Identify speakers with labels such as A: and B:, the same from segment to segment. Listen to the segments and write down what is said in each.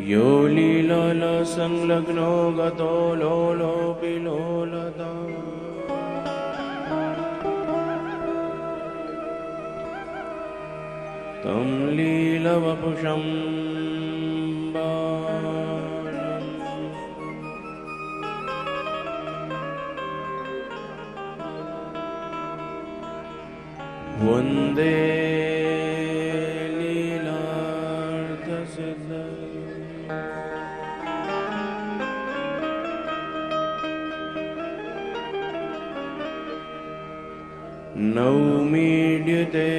A: यो लीलाला संलग्नो गतो लोलोऽपि लोलता तं लीलवपुषं बालम् वन्दे नौमीड्यते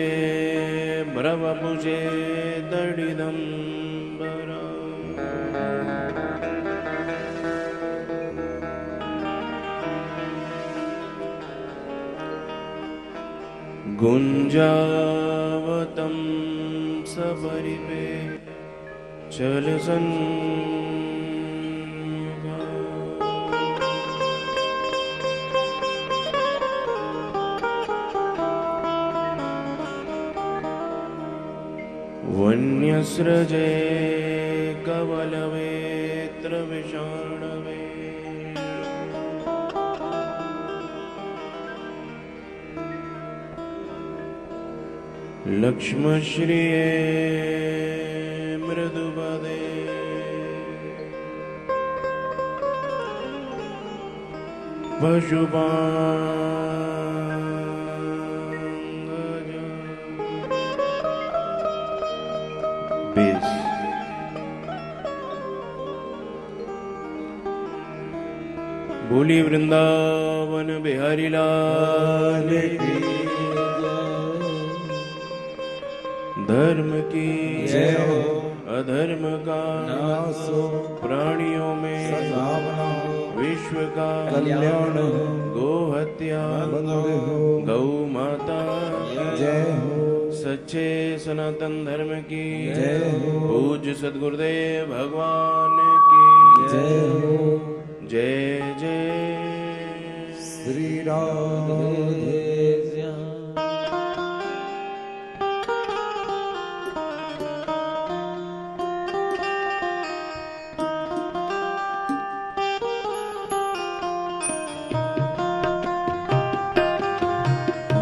A: भ्रवपुषे तडिदम्बरा गुञ्जावतं सपरिपे चलसन् वन्यस्रजे कवलवेत्र विषाणवे लक्ष्मश्रिये मृदुपदे बोली वृंदावन बिहारी लाल की धर्म की
B: जय हो।
A: अधर्म का
B: नाश हो।
A: प्राणियों में
B: सद्भावना
A: विश्व का
B: कल्याण हो।
A: गो हत्या
B: बंद हो।
A: गौ माता
B: जय हो।
A: सच्चे सनातन धर्म की
B: जय हो।
A: पूज्य सद्गुरुदेव भगवान की
B: जय हो।
A: जय जय
B: श्री राधे श्याम।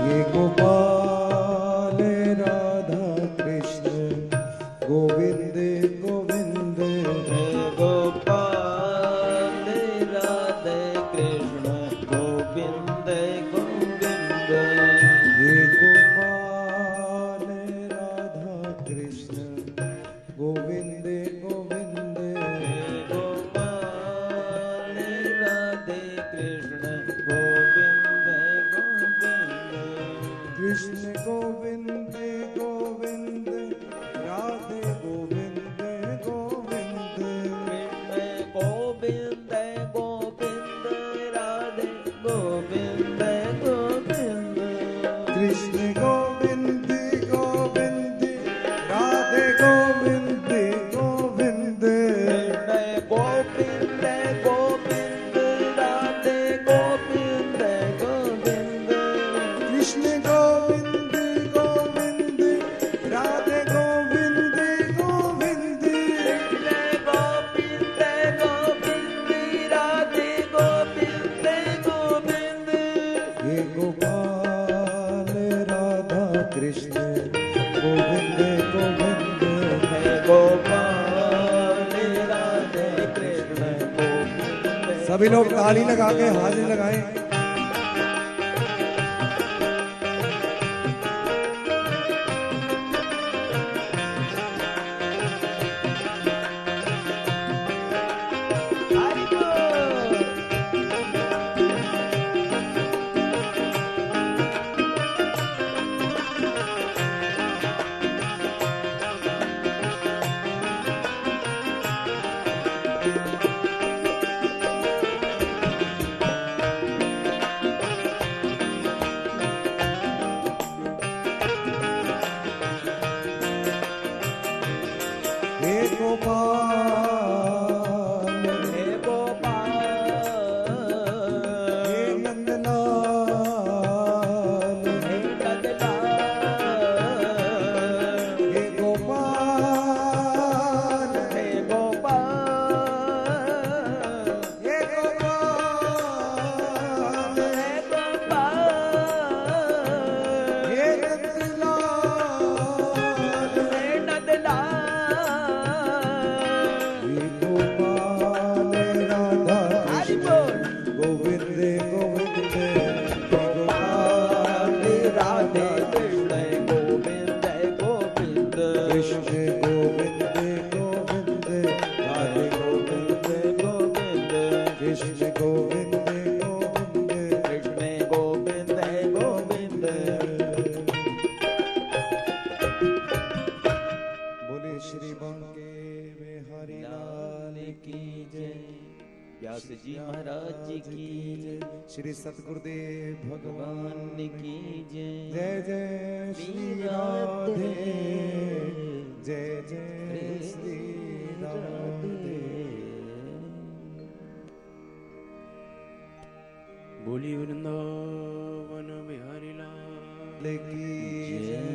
B: ये गोपाल राधा कृष्ण गोविंद गोविंद
C: गोपाल राधे कृष्ण गोविंद गोविंद।
B: ये गोपाल राधा कृष्ण गोविंद गोविंद
C: गोपाल राधे कृष्ण गोविंद गोविंद।
B: कृष्ण गोविंद गोविंद राधे गोविंद गोविंद।
C: कृष्ण गोविंद गोविंद राधे गोविंद गोविंद।
B: कृष्ण गोविंद गोविंद राधे गोविंद गोविंद।
C: गोविंद गोविंद राधे गोविंद गोविंद।
B: कृष्ण गोविंद गोविंद राधे गोविंद गोविंद।
C: गोविंद गोविंद राधे गोविंद गोविंद।
B: ये गोपाल राधा कृष्ण गोविंद गोविंद।
C: गोपाल राधे कृष्ण गोविंद।
B: सभी लोग ताली लगा के हाजिर लगाएं।
C: हरि बोल।
B: कृष्ण गोविंद गोविंद राधे गोविंद
C: गोविंद
B: कृष्ण गोविंद गोविंद
C: कृष्ण गोविंद गोविंद
B: बोले श्री बांके बिहारी लाल
C: की जय। व्यास जी महाराज जी की जय।
B: श्री सतगुरुदेव भगवान
C: भगवान की जय।
B: जय जय श्री राधे जय जय श्री राधे।
A: बोली वृंदावन बिहारी लाल
B: की जय।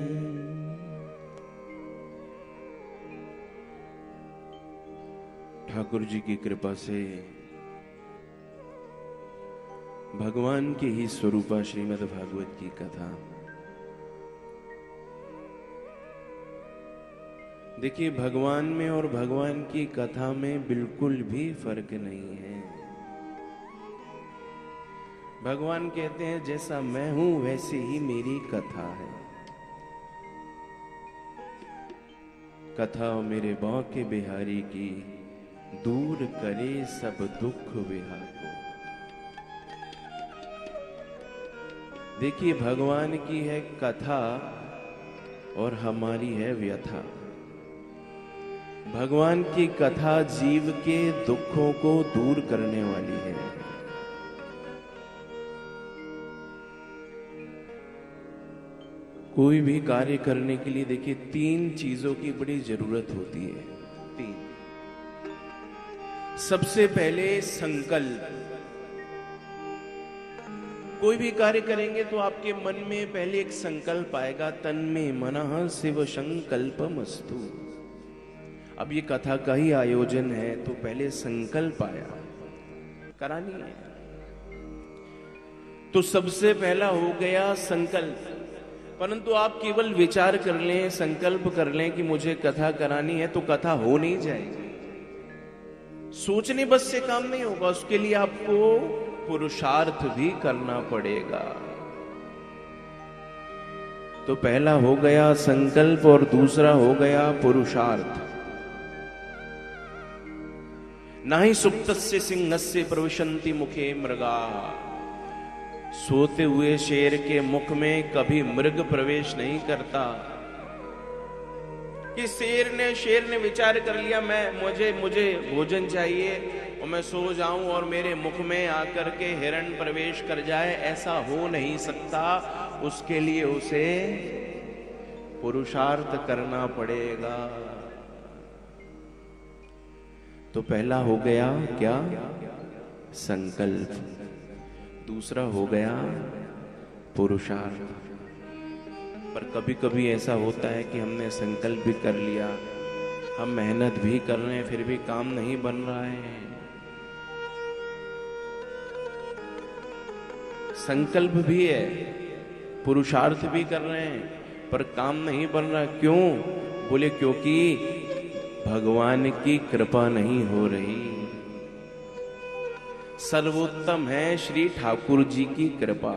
A: ठाकुर जी की कृपा से भगवान के ही स्वरूपा श्रीमद् भागवत की कथा। देखिए, भगवान में और भगवान की कथा में बिल्कुल भी फर्क नहीं है। भगवान कहते हैं जैसा मैं हूं वैसे ही मेरी कथा है। कथा मेरे बांके बिहारी की दूर करे सब दुख विहार को। देखिए, भगवान की है कथा और हमारी है व्यथा। भगवान की कथा जीव के दुखों को दूर करने वाली है। कोई भी कार्य करने के लिए देखिए 3 चीजों की बड़ी जरूरत होती है। 3। सबसे पहले संकल्प। कोई भी कार्य करेंगे तो आपके मन में पहले एक संकल्प आएगा, तन्मे मनः शिव संकल्पमस्तु। अब ये कथा का ही आयोजन है तो पहले संकल्प आया, करानी है। तो सबसे पहला हो गया संकल्प। परंतु आप केवल विचार कर लें, संकल्प कर लें कि मुझे कथा करानी है तो कथा हो नहीं जाएगी। सोचने बस से काम नहीं होगा, उसके लिए आपको पुरुषार्थ भी करना पड़ेगा। तो पहला हो गया संकल्प और दूसरा हो गया पुरुषार्थ। नाही सुप्तस्य सिंहस्य प्रविशन्ति मुखे मृगा। सोते हुए शेर के मुख में कभी मृग प्रवेश नहीं करता। कि शेर ने विचार कर लिया मुझे भोजन चाहिए और मैं सो जाऊं और मेरे मुख में आकर के हिरण प्रवेश कर जाए, ऐसा हो नहीं सकता। उसके लिए उसे पुरुषार्थ करना पड़ेगा। तो पहला हो गया क्या? संकल्प। दूसरा हो गया पुरुषार्थ। पर कभी कभी ऐसा होता है कि हमने संकल्प भी कर लिया, हम मेहनत भी कर रहे हैं, फिर भी काम नहीं बन रहा है। संकल्प भी है, पुरुषार्थ भी कर रहे हैं, पर काम नहीं बन रहा। क्यों? बोले क्योंकि भगवान की कृपा नहीं हो रही। सर्वोत्तम है श्री ठाकुर जी की कृपा।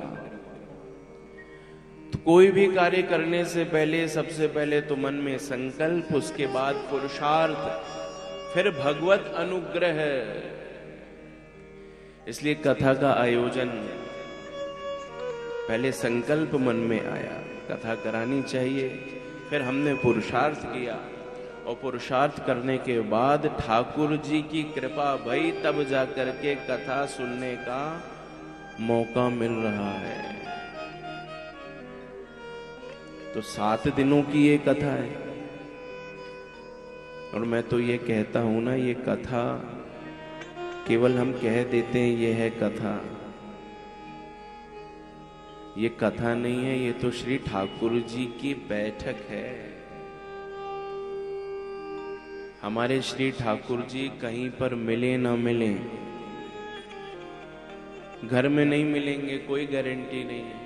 A: तो कोई भी कार्य करने से पहले सबसे पहले तो मन में संकल्प, उसके बाद पुरुषार्थ, फिर भगवत अनुग्रह। इसलिए कथा का आयोजन पहले संकल्प मन में आया, कथा करानी चाहिए, फिर हमने पुरुषार्थ किया और पुरुषार्थ करने के बाद ठाकुर जी की कृपा भई, तब जाकर के कथा सुनने का मौका मिल रहा है। तो 7 दिनों की ये कथा है और मैं तो ये कहता हूं ना, ये कथा केवल हम कह देते हैं ये है कथा। ये कथा नहीं है, ये तो श्री ठाकुर जी की बैठक है। हमारे श्री ठाकुर जी कहीं पर मिले ना मिले, घर में नहीं मिलेंगे कोई गारंटी नहीं है।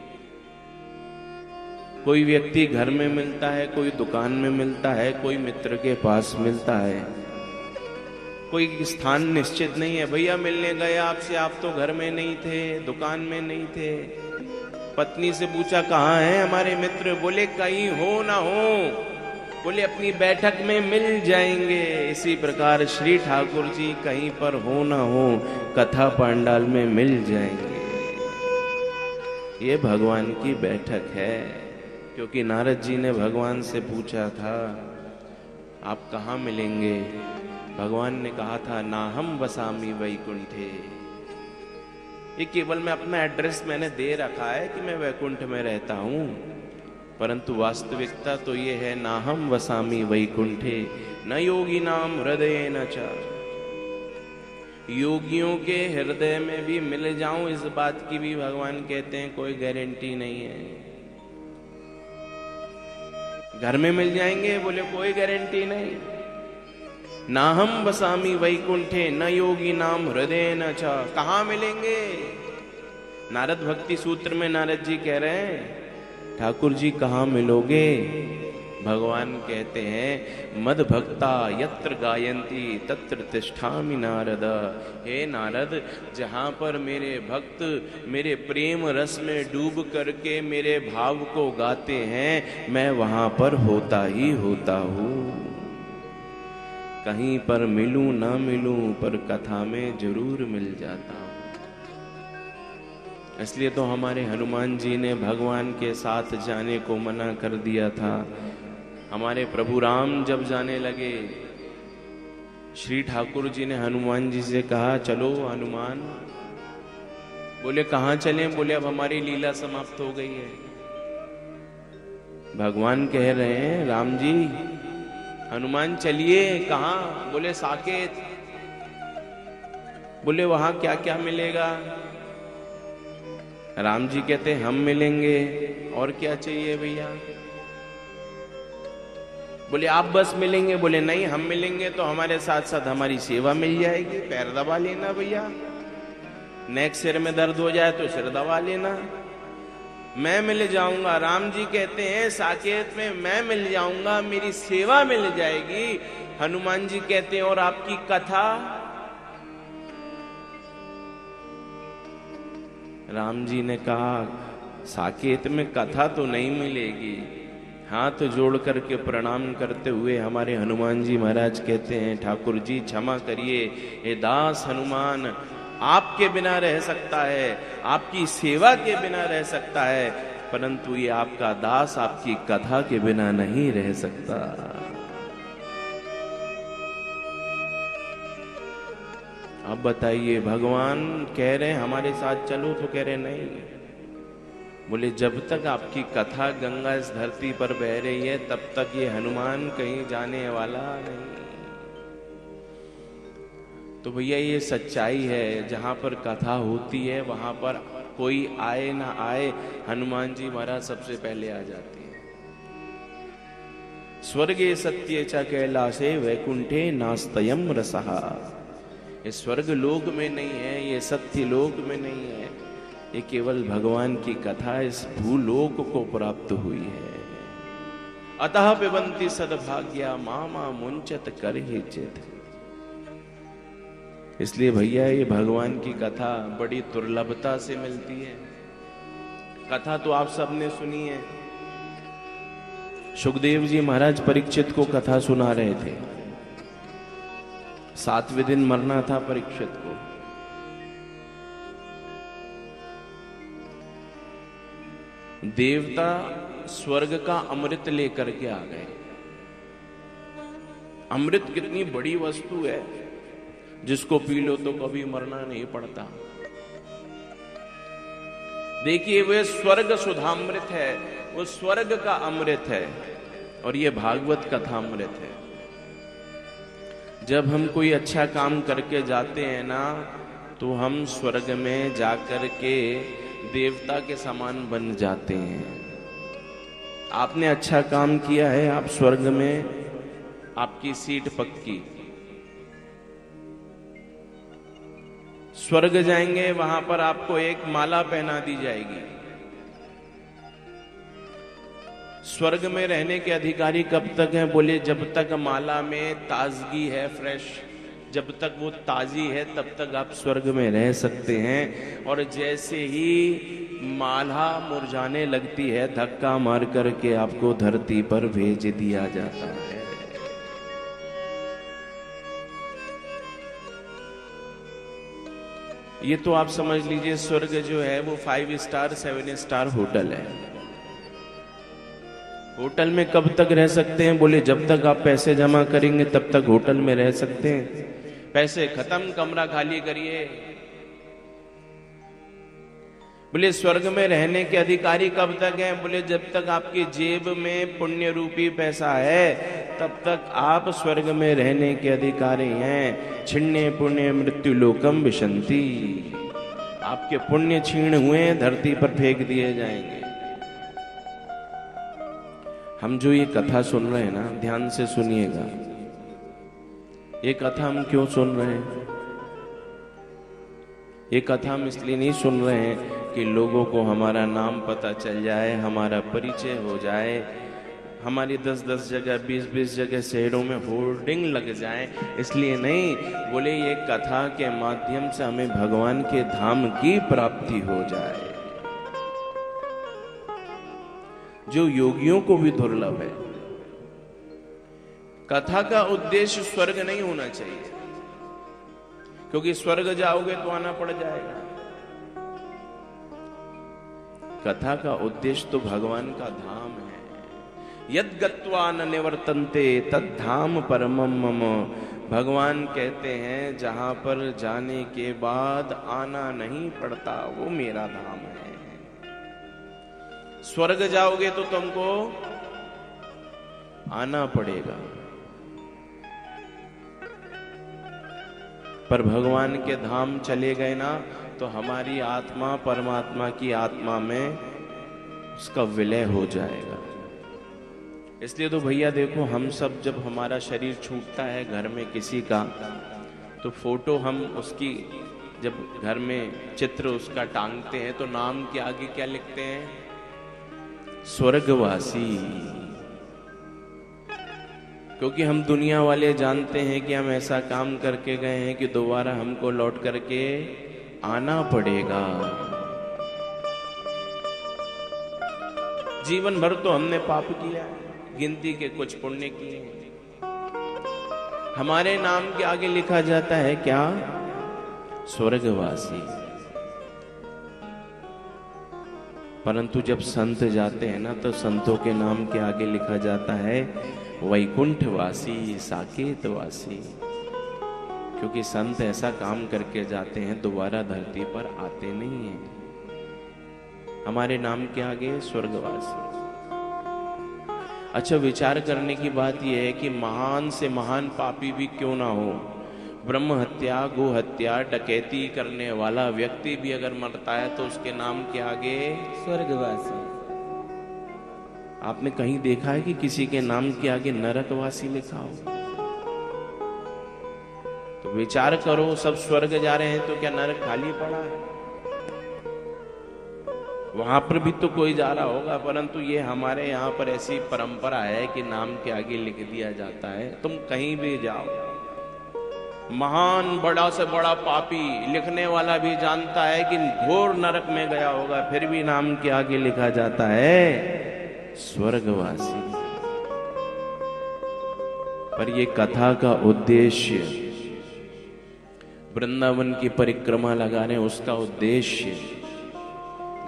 A: कोई व्यक्ति घर में मिलता है, कोई दुकान में मिलता है, कोई मित्र के पास मिलता है, कोई स्थान निश्चित नहीं है। भैया मिलने गए आपसे, आप तो घर में नहीं थे, दुकान में नहीं थे। पत्नी से पूछा कहाँ हैं हमारे मित्र? बोले कहीं हो ना हो, बोले अपनी बैठक में मिल जाएंगे। इसी प्रकार श्री ठाकुर जी कहीं पर हो ना हो, कथा पंडाल में मिल जाएंगे। ये भगवान की बैठक है। क्योंकि नारद जी ने भगवान से पूछा था आप कहाँ मिलेंगे। भगवान ने कहा था नाहम वसामि वैकुंठे। ये केवल मैं अपना एड्रेस मैंने दे रखा है कि मैं वैकुंठ में रहता हूं, परंतु वास्तविकता तो ये है नाहम वसामि वैकुंठे न योगी नाम हृदय न च। योगियों के हृदय में भी मिल जाऊं, इस बात की भी भगवान कहते हैं कोई गारंटी नहीं है। घर में मिल जाएंगे, बोले कोई गारंटी नहीं। नाहम वसामि वैकुंठे न योगी नाम हृदय न च। कहां मिलेंगे। नारद भक्ति सूत्र में नारद जी कह रहे हैं ठाकुर जी कहां मिलोगे। भगवान कहते हैं मद भक्ता यत्र गायंती तत्र तिष्ठामि नारद। हे नारद, जहां पर मेरे भक्त मेरे प्रेम रस में डूब करके मेरे भाव को गाते हैं, मैं वहां पर होता ही होता हूं। कहीं पर मिलूं ना मिलूं, पर कथा में जरूर मिल जाता हूं। इसलिए तो हमारे हनुमान जी ने भगवान के साथ जाने को मना कर दिया था। हमारे प्रभु राम जब जाने लगे, श्री ठाकुर जी ने हनुमान जी से कहा चलो हनुमान। बोले कहां चलें। बोले अब हमारी लीला समाप्त हो गई है। भगवान कह रहे हैं राम जी हनुमान चलिए। कहां। बोले साकेत। बोले वहां क्या क्या मिलेगा। राम जी कहते हम मिलेंगे, और क्या चाहिए भैया। बोले आप बस मिलेंगे। बोले नहीं, हम मिलेंगे तो हमारे साथ साथ हमारी सेवा मिल जाएगी। पैर दबा लेना भैया, नेक सिर में दर्द हो जाए तो सिर दबा लेना, मैं मिल जाऊंगा। राम जी कहते हैं साकेत में मैं मिल जाऊंगा, मेरी सेवा मिल जाएगी। हनुमान जी कहते हैं और आपकी कथा। राम जी ने कहा साकेत में कथा तो नहीं मिलेगी। हाथ जोड़ करके प्रणाम करते हुए हमारे हनुमान जी महाराज कहते हैं ठाकुर जी क्षमा करिए, ये दास हनुमान आपके बिना रह सकता है, आपकी सेवा के बिना रह सकता है, परंतु ये आपका दास आपकी कथा के बिना नहीं रह सकता। अब बताइए, भगवान कह रहे हैं हमारे साथ चलो, तो कह रहे नहीं। बोले जब तक आपकी कथा गंगा इस धरती पर बह रही है तब तक ये हनुमान कहीं जाने वाला नहीं। तो भैया ये सच्चाई है, जहां पर कथा होती है वहां पर कोई आए ना आए, हनुमान जी महाराज सबसे पहले आ जाते हैं। स्वर्गे सत्य च कैलाशे वैकुंठे नास्तयम रसहा। ये स्वर्ग लोक में नहीं है, ये सत्य लोक में नहीं है, ये केवल भगवान की कथा इस भूलोक को प्राप्त हुई है। अतः पिबंती सद्भाग्या मामा मुंचत कर ही चित। इसलिए भैया ये भगवान की कथा बड़ी दुर्लभता से मिलती है। कथा तो आप सबने सुनी है। सुखदेव जी महाराज परीक्षित को कथा सुना रहे थे। 7वें दिन मरना था परीक्षित को। देवता स्वर्ग का अमृत लेकर के आ गए। अमृत कितनी बड़ी वस्तु है, जिसको पी लो तो कभी मरना नहीं पड़ता। देखिए वे स्वर्ग सुधामृत है, वो स्वर्ग का अमृत है, और ये भागवत कथा अमृत है। जब हम कोई अच्छा काम करके जाते हैं ना, तो हम स्वर्ग में जाकर के देवता के समान बन जाते हैं। आपने अच्छा काम किया है, आप स्वर्ग में आपकी सीट पक्की। स्वर्ग जाएंगे, वहां पर आपको एक माला पहना दी जाएगी। स्वर्ग में रहने के अधिकारी कब तक हैं? बोले जब तक माला में ताजगी है, फ्रेश जब तक वो ताजी है तब तक आप स्वर्ग में रह सकते हैं, और जैसे ही माला मुरझाने लगती है धक्का मार करके आपको धरती पर भेज दिया जाता है। ये तो आप समझ लीजिए स्वर्ग जो है वो 5 स्टार 7 स्टार होटल है। होटल में कब तक रह सकते हैं? बोले जब तक आप पैसे जमा करेंगे तब तक होटल में रह सकते हैं। पैसे खत्म, कमरा खाली करिए। बोले स्वर्ग में रहने के अधिकारी कब तक हैं? बोले जब तक आपकी जेब में पुण्य रूपी पैसा है तब तक आप स्वर्ग में रहने के अधिकारी हैं। छिन्ने पुण्य मृत्यु लोकम विशंति, आपके पुण्य छीण हुए धरती पर फेंक दिए जाएंगे। हम जो ये कथा सुन रहे हैं ना, ध्यान से सुनिएगा। ये कथा हम क्यों सुन रहे हैं? ये कथा हम इसलिए नहीं सुन रहे हैं कि लोगों को हमारा नाम पता चल जाए, हमारा परिचय हो जाए, हमारी 10-10 जगह 20-20 जगह शहरों में होर्डिंग लग जाए, इसलिए नहीं। बोले ये कथा के माध्यम से हमें भगवान के धाम की प्राप्ति हो जाए, जो योगियों को भी दुर्लभ है। कथा का उद्देश्य स्वर्ग नहीं होना चाहिए, क्योंकि स्वर्ग जाओगे तो आना पड़ जाएगा। कथा का उद्देश्य तो भगवान का धाम है। यद गत्वा न निवर्तन्ते तद धाम परमम मम। भगवान कहते हैं जहां पर जाने के बाद आना नहीं पड़ता वो मेरा धाम है। स्वर्ग जाओगे तो तुमको आना पड़ेगा, पर भगवान के धाम चले गए ना तो हमारी आत्मा परमात्मा की आत्मा में उसका विलय हो जाएगा। इसलिए तो भैया देखो, हम सब जब हमारा शरीर छूटता है घर में किसी का, तो फोटो हम उसकी जब घर में चित्र उसका टांगते हैं तो नाम के आगे क्या लिखते हैं? स्वर्गवासी। क्योंकि हम दुनिया वाले जानते हैं कि हम ऐसा काम करके गए हैं कि दोबारा हमको लौट करके आना पड़ेगा। जीवन भर तो हमने पाप किया, गिनती के कुछ पुण्य किए, हमारे नाम के आगे लिखा जाता है क्या? स्वर्गवासी। परंतु जब संत जाते हैं ना तो संतों के नाम के आगे लिखा जाता है वैकुंठवासी, साकेतवासी। क्योंकि संत ऐसा काम करके जाते हैं दोबारा धरती पर आते नहीं हैं। हमारे नाम के आगे स्वर्गवासी। अच्छा, विचार करने की बात यह है कि महान से महान पापी भी क्यों ना हो, ब्रह्म हत्या, गो हत्या, डकैती करने वाला व्यक्ति भी अगर मरता है तो उसके नाम के आगे
C: स्वर्गवासी।
A: आपने कहीं देखा है कि किसी के नाम के आगे नरकवासी लिखा हो? तो विचार करो, सब स्वर्ग जा रहे हैं तो क्या नरक खाली पड़ा है? वहां पर भी तो कोई जा रहा होगा, परंतु ये हमारे यहाँ पर ऐसी परंपरा है कि नाम के आगे लिख दिया जाता है। तुम कहीं भी जाओ, महान बड़ा से बड़ा पापी लिखने वाला भी जानता है कि घोर नरक में गया होगा, फिर भी नाम के आगे लिखा जाता है स्वर्गवासी। पर ये कथा का उद्देश्य, वृंदावन की परिक्रमा लगा रहे हैं उसका उद्देश्य,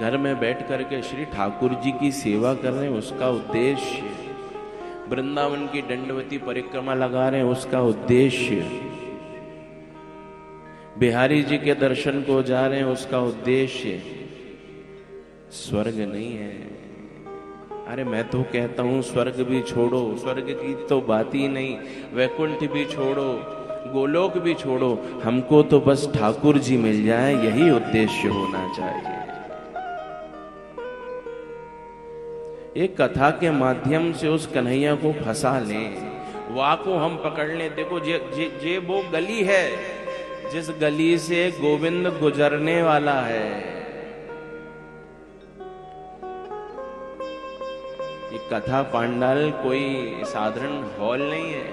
A: घर में बैठ करके श्री ठाकुर जी की सेवा कर रहे हैं उसका उद्देश्य, वृंदावन की दंडवती परिक्रमा लगा रहे हैं उसका उद्देश्य, बिहारी जी के दर्शन को जा रहे हैं उसका उद्देश्य स्वर्ग नहीं है। अरे मैं तो कहता हूं स्वर्ग भी छोड़ो, स्वर्ग की तो बात ही नहीं, वैकुंठ भी छोड़ो, गोलोक भी छोड़ो, हमको तो बस ठाकुर जी मिल जाए, यही उद्देश्य होना चाहिए। एक कथा के माध्यम से उस कन्हैया को फंसा लें, वाह को हम पकड़ लें। देखो जे वो गली है जिस गली से गोविंद गुजरने वाला है। ये कथा पांडाल कोई साधारण हॉल नहीं है।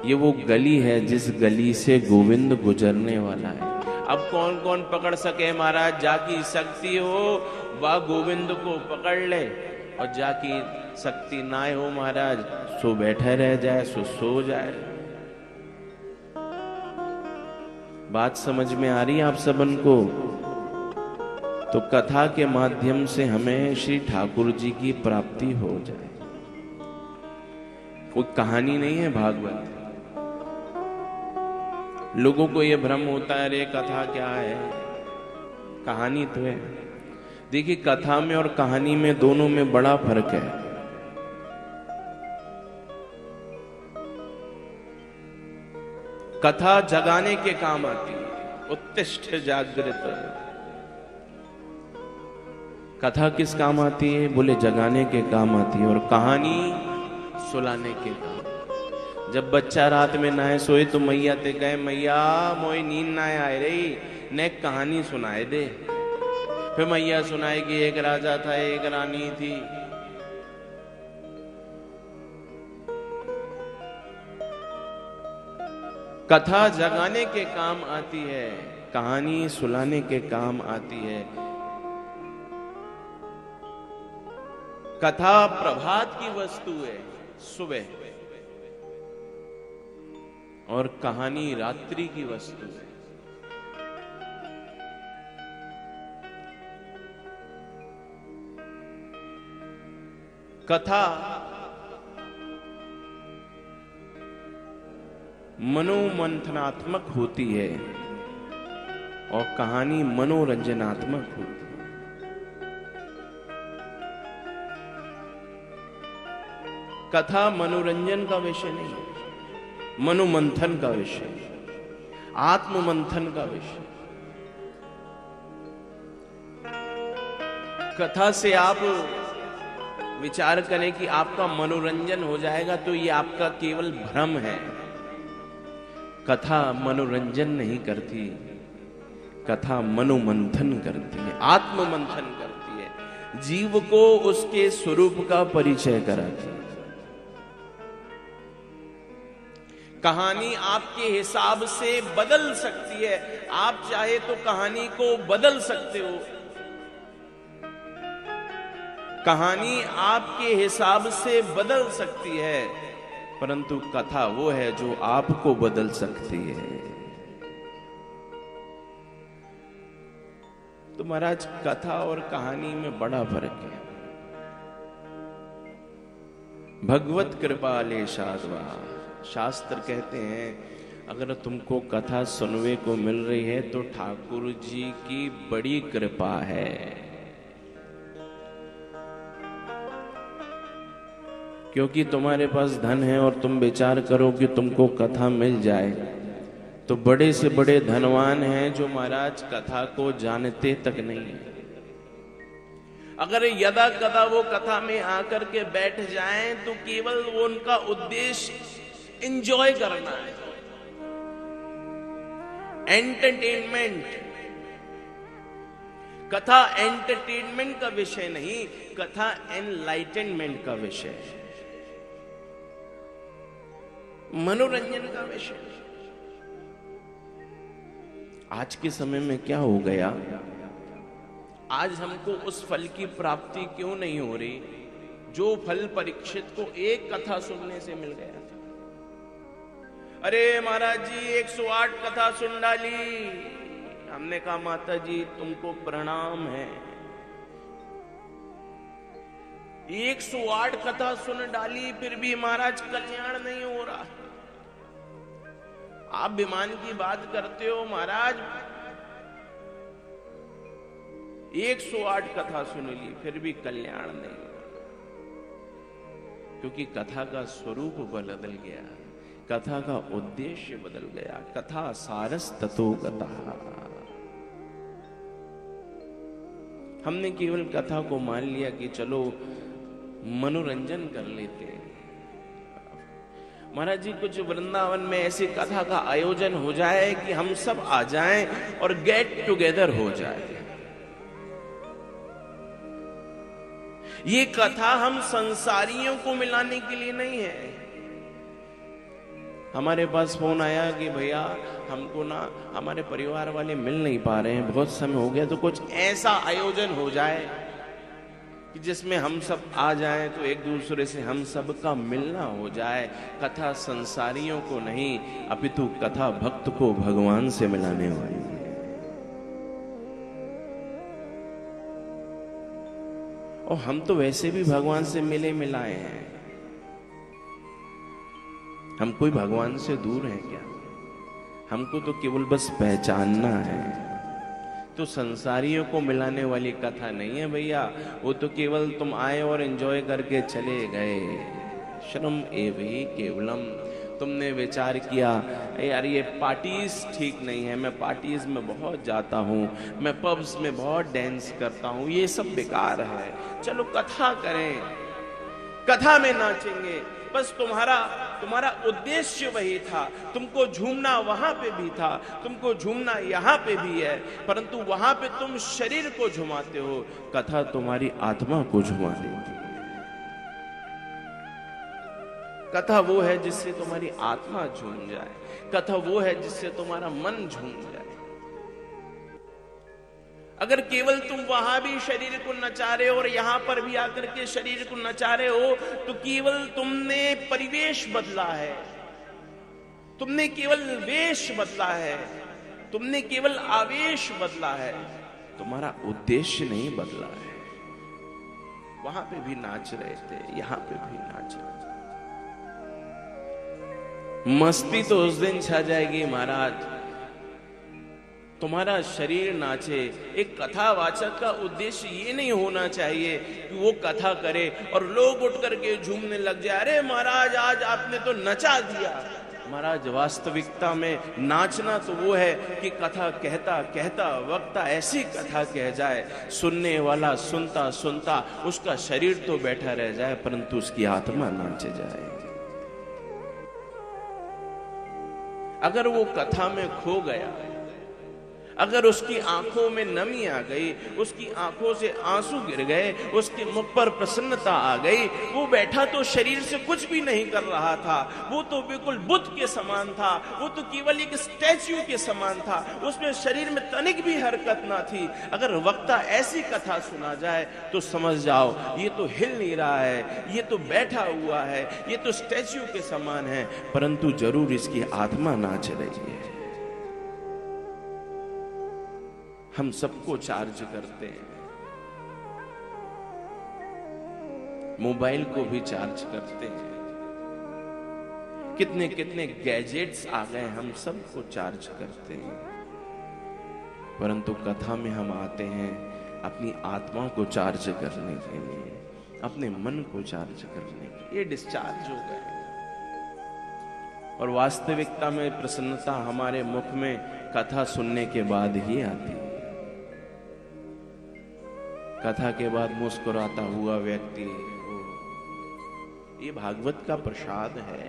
A: ये वो गली है जिस गली से गोविंद गुजरने वाला है। अब कौन कौन पकड़ सके महाराज? जाकी शक्ति हो वह गोविंद को पकड़ ले, और जाकी शक्ति ना हो महाराज सो बैठे रह जाए, सो जाए। बात समझ में आ रही है आप सबन को? तो कथा के माध्यम से हमें श्री ठाकुर जी की प्राप्ति हो जाए। कोई कहानी नहीं है भागवत। लोगों को यह भ्रम होता है, अरे कथा क्या है, कहानी तो है। देखिए, कथा में और कहानी में दोनों में बड़ा फर्क है। कथा जगाने के काम आती है, उत्तिष्ठ जागृत। कथा किस काम आती है? बोले जगाने के काम आती है। और कहानी सुलाने के काम। जब बच्चा रात में नाए सोए तो मैया ते कहे, मैया मोई नींद ना आए रही, ने कहानी सुनाए दे। फिर मैया सुनाएगी, एक राजा था, एक रानी थी। कथा जगाने के काम आती है, कहानी सुलाने के काम आती है। कथा प्रभात की वस्तु है, सुबह, और कहानी रात्रि की वस्तु है। कथा मनोमंथनात्मक होती है और कहानी मनोरंजनात्मक होती है। कथा मनोरंजन का विषय नहीं है, मनोमंथन का विषय, आत्ममंथन का विषय। कथा से आप विचार करें कि आपका मनोरंजन हो जाएगा, तो ये आपका केवल भ्रम है। कथा मनोरंजन नहीं करती, कथा मनोमंथन करती है, आत्ममंथन करती है, जीव को उसके स्वरूप का परिचय कराती है। कहानी आपके हिसाब से बदल सकती है, आप चाहे तो कहानी को बदल सकते हो। कहानी आपके हिसाब से बदल सकती है, परंतु कथा वो है जो आपको बदल सकती है। तो महाराज, कथा और कहानी में बड़ा फर्क है। भगवत कृपा ले साधवा, शास्त्र कहते हैं अगर तुमको कथा सुनने को मिल रही है तो ठाकुर जी की बड़ी कृपा है। क्योंकि तुम्हारे पास धन है और तुम विचार करो कि तुमको कथा मिल जाए, तो बड़े से बड़े धनवान हैं जो महाराज कथा को जानते तक नहीं है। अगर यदा कदा वो कथा में आकर के बैठ जाएं तो केवल वो उनका उद्देश्य एंजॉय करना है, एंटरटेनमेंट। कथा एंटरटेनमेंट का विषय नहीं, कथा एनलाइटनमेंट का विषय है, मनोरंजन का विषय। आज के समय में क्या हो गया, आज हमको उस फल की प्राप्ति क्यों नहीं हो रही जो फल परीक्षित को एक कथा सुनने से मिल गया था। अरे महाराज जी 108 कथा सुन डाली। हमने कहा माता जी तुमको प्रणाम है, 108 कथा सुन डाली फिर भी महाराज कल्याण नहीं हो रहा। आप विमान की बात करते हो महाराज, 108 कथा सुन ली फिर भी कल्याण नहीं हो रहा, क्योंकि कथा का स्वरूप बदल गया, कथा का उद्देश्य बदल गया। कथा सारस ततो गतः। हमने केवल कथा को मान लिया कि चलो मनोरंजन कर लेते हैं। महाराज जी कुछ वृंदावन में ऐसी कथा का आयोजन हो जाए कि हम सब आ जाएं और गेट टुगेदर हो जाए। ये कथा हम संसारियों को मिलाने के लिए नहीं है, हमारे पास फोन आया कि भैया हमको ना हमारे परिवार वाले मिल नहीं पा रहे हैं, बहुत समय हो गया, तो कुछ ऐसा आयोजन हो जाए कि जिसमें हम सब आ जाएं, तो एक दूसरे से हम सब का मिलना हो जाए। कथा संसारियों को नहीं, अपितु कथा भक्त को भगवान से मिलाने वाली है। और हम तो वैसे भी भगवान से मिले मिलाए हैं, हम कोई भगवान से दूर हैं क्या? हमको तो केवल बस पहचानना है। तो संसारियों को मिलाने वाली कथा नहीं है भैया, वो तो केवल तुम आए और एंजॉय करके चले गए। श्रम एवं केवलम। तुमने विचार किया यार ये पार्टीज ठीक नहीं है, मैं पार्टीज में बहुत जाता हूँ, मैं पब्स में बहुत डांस करता हूँ, ये सब बेकार है, चलो कथा करें, कथा में नाचेंगे। बस तुम्हारा उद्देश्य वही था, तुमको झूमना वहां पे भी था, तुमको झूमना यहां पे भी है, परंतु वहां पे तुम शरीर को झुमाते हो, कथा तुम्हारी आत्मा को झुमा देती है। कथा वो है जिससे तुम्हारी आत्मा झूम जाए, कथा वो है जिससे तुम्हारा मन झूम जाए। अगर केवल तुम वहां भी शरीर को नचा रहे हो और यहां पर भी आकर के शरीर को नचा रहे हो, तो केवल तुमने परिवेश बदला है, तुमने केवल वेश बदला है, तुमने केवल आवेश बदला है, तुम्हारा उद्देश्य नहीं बदला है। वहां पे भी नाच रहे थे, यहां पे भी नाच रहे थे। मस्ती तो उस दिन छा जाएगी महाराज, तुम्हारा शरीर नाचे। एक कथावाचक का उद्देश्य ये नहीं होना चाहिए कि वो कथा करे और लोग उठ करके झूमने लग जाए, अरे महाराज आज आपने तो नचा दिया। महाराज वास्तविकता में नाचना तो वो है कि कथा कहता कहता वक्ता ऐसी कथा कह जाए, सुनने वाला सुनता सुनता उसका शरीर तो बैठा रह जाए, परंतु उसकी आत्मा नाचे जाए। अगर वो कथा में खो गया, अगर उसकी आंखों में नमी आ गई, उसकी आंखों से आंसू गिर गए, उसके मुख पर प्रसन्नता आ गई, वो बैठा तो शरीर से कुछ भी नहीं कर रहा था, वो तो बिल्कुल बुद्ध के समान था, वो तो केवल एक स्टैच्यू के समान था, उसमें शरीर में तनिक भी हरकत ना थी। अगर वक्ता ऐसी कथा सुना जाए तो समझ जाओ ये तो हिल नहीं रहा है, ये तो बैठा हुआ है, ये तो स्टैच्यू के समान है, परंतु जरूर इसकी आत्मा नाच रही है। हम सबको चार्ज करते हैं, मोबाइल को भी चार्ज करते हैं, कितने कितने गैजेट्स आ गए, हम सबको चार्ज करते हैं, परंतु कथा में हम आते हैं अपनी आत्मा को चार्ज करने के लिए, अपने मन को चार्ज करने के लिए। ये डिस्चार्ज हो गए और वास्तविकता में प्रसन्नता हमारे मुख में कथा सुनने के बाद ही आती है। कथा के बाद मुस्कुराता हुआ व्यक्ति, ये भागवत का प्रसाद है।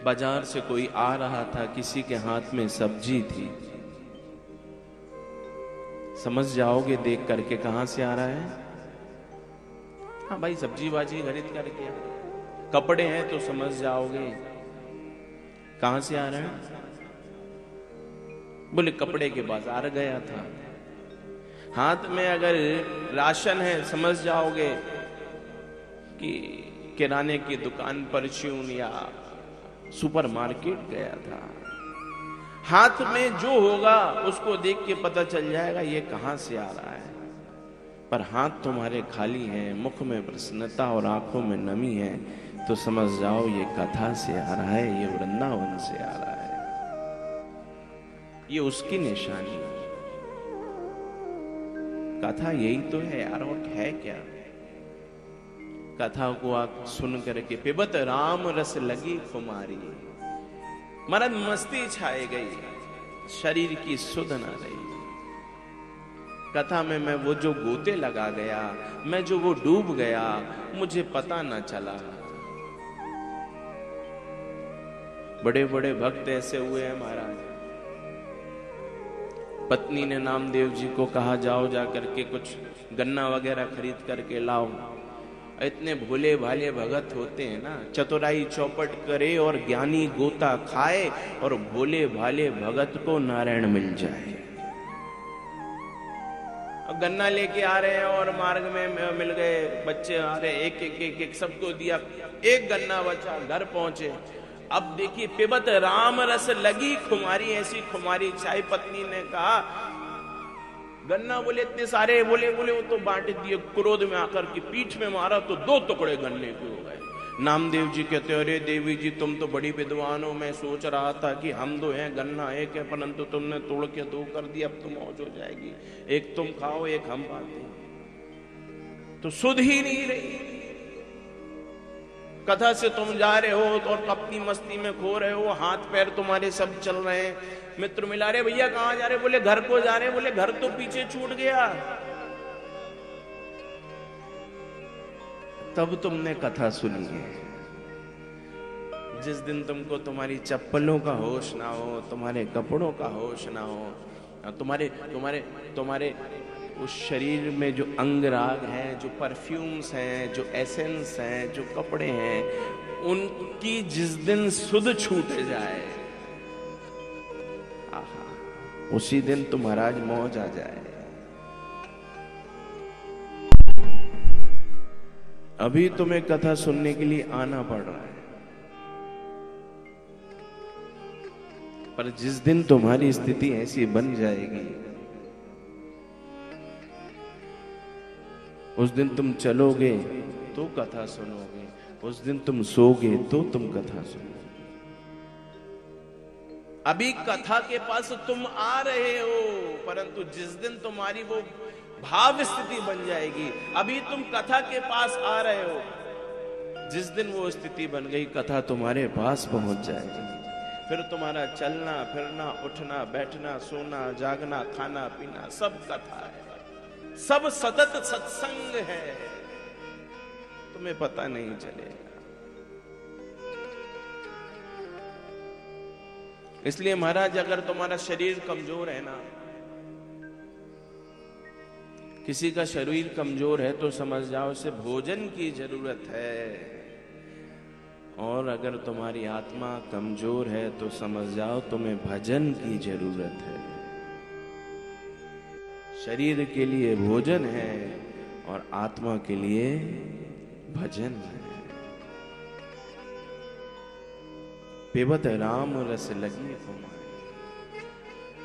A: बाजार से कोई आ रहा था, किसी के हाथ में सब्जी थी, समझ जाओगे देख करके कहां से आ रहा है। हाँ भाई सब्जी बाजी खरीद करके, कपड़े हैं तो समझ जाओगे कहां से आ रहा है। बोले कपड़े के बाजार गया था। हाथ में अगर राशन है समझ जाओगे कि किराने की दुकान, परचून या सुपरमार्केट गया था। हाथ में जो होगा उसको देख के पता चल जाएगा ये कहां से आ रहा है। पर हाथ तुम्हारे खाली हैं, मुख में प्रसन्नता और आंखों में नमी है, तो समझ जाओ ये कथा से आ रहा है, ये वृंदावन से आ रहा है, ये उसकी निशानी है। कथा यही तो है यार, और है क्या। कथा को आप सुन करके पिबत राम रस लगी खुमारी, मरद मस्ती छाए गई, शरीर की सुध न रही। कथा में मैं वो जो गोते लगा गया, मैं जो वो डूब गया, मुझे पता न चला। बड़े बड़े भक्त ऐसे हुए हैं महाराज। पत्नी ने नामदेव जी को कहा जाओ जा करके कुछ गन्ना वगैरह खरीद करके लाओ। इतने भोले भाले भगत होते हैं ना, चतुराई चौपट करे और ज्ञानी गोता खाए और भोले भाले भगत को नारायण मिल जाए। गन्ना लेके आ रहे हैं और मार्ग में मिल गए बच्चे आ रहे, एक एक एक, एक सबको दिया, एक गन्ना बचा, घर पहुंचे। अब देखिए पिबत राम रस लगी खुमारी, ऐसी खुमारी चाय। पत्नी ने कहा गन्ना, बोले इतने सारे, बोले वो तो बांट दिए। क्रोध में आकर की पीठ में मारा तो 2 टुकड़े गन्ने के हो गए। नामदेव जी कहते अरे देवी जी तुम तो बड़ी विद्वान हो, मैं सोच रहा था कि हम 2 हैं, गन्ना एक है, परंतु तुमने तोड़ के 2 कर दिया, अब तो मौज हो जाएगी। एक तुम खाओ, एक हम पाते, तो सुध ही नहीं रही। कथा से तुम जा रहे हो और अपनी मस्ती में खो रहे हो, हाथ पैर तुम्हारे सब चल रहे हैं। मित्र मिला रहे, भैया कहां जा रहे? बोले घर को जा रहे। बोले घर तो पीछे छूट गया। तब तुमने कथा सुनी है। जिस दिन तुमको तुम्हारी चप्पलों का होश ना हो, तुम्हारे कपड़ों का होश ना हो, तुम्हारे तुम्हारे तुम्हारे उस शरीर में जो अंग राग हैं, जो परफ्यूम्स हैं, जो एसेंस हैं, जो कपड़े हैं, उनकी जिस दिन सुध छूट जाए, आहा, उसी दिन तो महाराज मौज आ जाए। अभी तुम्हें कथा सुनने के लिए आना पड़ रहा है, पर जिस दिन तुम्हारी स्थिति ऐसी बन जाएगी, उस दिन तुम चलोगे तो कथा सुनोगे, उस दिन तुम सोगे तो तुम कथा सुनोगे। अभी कथा के पास तुम आ रहे हो, परंतु जिस दिन तुम्हारी वो भाव स्थिति बन जाएगी, अभी तुम कथा के पास आ रहे हो, जिस दिन वो स्थिति बन गई, कथा तुम्हारे पास पहुंच जाएगी। फिर तुम्हारा चलना फिरना, उठना बैठना, सोना जागना, खाना पीना सब कथा है, सब सतत सत्संग है, तुम्हें पता नहीं चलेगा। इसलिए महाराज अगर तुम्हारा शरीर कमजोर है ना, किसी का शरीर कमजोर है तो समझ जाओ उसे भोजन की जरूरत है, और अगर तुम्हारी आत्मा कमजोर है तो समझ जाओ तुम्हें भजन की जरूरत है। शरीर के लिए भोजन है और आत्मा के लिए भजन है। पिबत राम रस लगी तुम्हारी,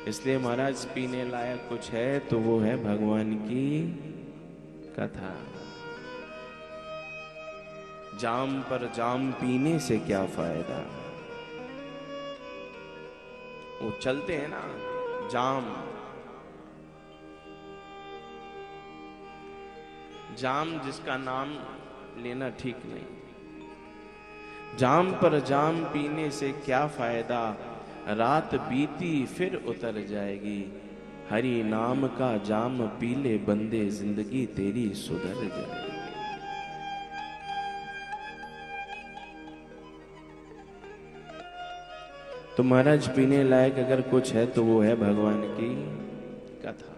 A: इसलिए महाराज पीने लायक कुछ है तो वो है भगवान की कथा। जाम पर जाम पीने से क्या फायदा, वो चलते हैं ना जाम, जाम जिसका नाम लेना ठीक नहीं। जाम पर जाम पीने से क्या फायदा, रात बीती फिर उतर जाएगी। हरि नाम का जाम पी ले बंदे, जिंदगी तेरी सुधर जाएगी। तो महाराज पीने लायक अगर कुछ है तो वो है भगवान की कथा।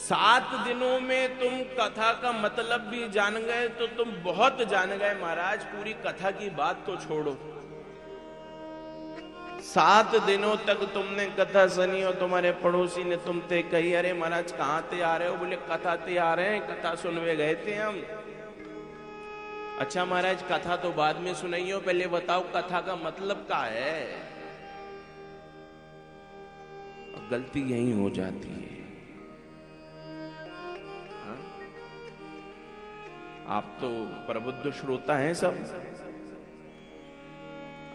A: 7 दिनों में तुम कथा का मतलब भी जान गए तो तुम बहुत जान गए महाराज। पूरी कथा की बात तो छोड़ो, 7 दिनों तक तुमने कथा सुनी और तुम्हारे पड़ोसी ने तुमसे कही अरे महाराज कहां ते आ रहे हो? बोले कथा ते आ रहे हैं, कथा सुनवे गए थे हम। अच्छा महाराज कथा तो बाद में सुनाइयो, पहले बताओ कथा का मतलब क्या है। गलती यही हो जाती है। आप तो प्रबुद्ध श्रोता हैं सब,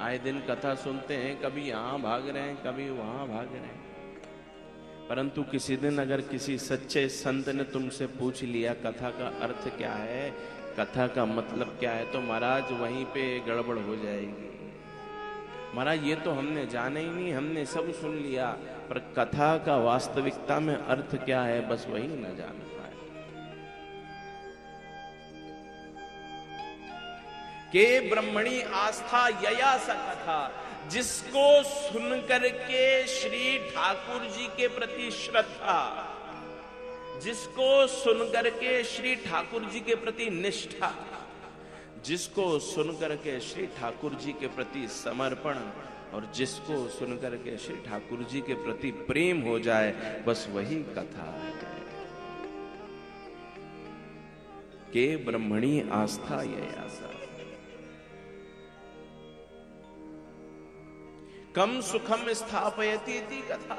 A: आए दिन कथा सुनते हैं, कभी यहां भाग रहे हैं कभी वहां भाग रहे हैं। परंतु किसी दिन अगर किसी सच्चे संत ने तुमसे पूछ लिया कथा का अर्थ क्या है, कथा का मतलब क्या है, तो महाराज वहीं पे गड़बड़ हो जाएगी। महाराज ये तो हमने जाना ही नहीं, हमने सब सुन लिया, पर कथा का वास्तविकता में अर्थ क्या है बस वही न जान पाए। के ब्रह्मणी आस्था यया स कथा, जिसको सुन करके श्री ठाकुर जी के प्रति श्रद्धा, जिसको सुनकर के श्री ठाकुर जी के प्रति निष्ठा, जिसको सुनकर के श्री ठाकुर जी के प्रति समर्पण और जिसको सुनकर के श्री ठाकुर जी के प्रति प्रेम हो जाए, बस वही कथा है। के ब्रह्मणी आस्था ये आशा, कम सुखम स्थापयति इति कथा।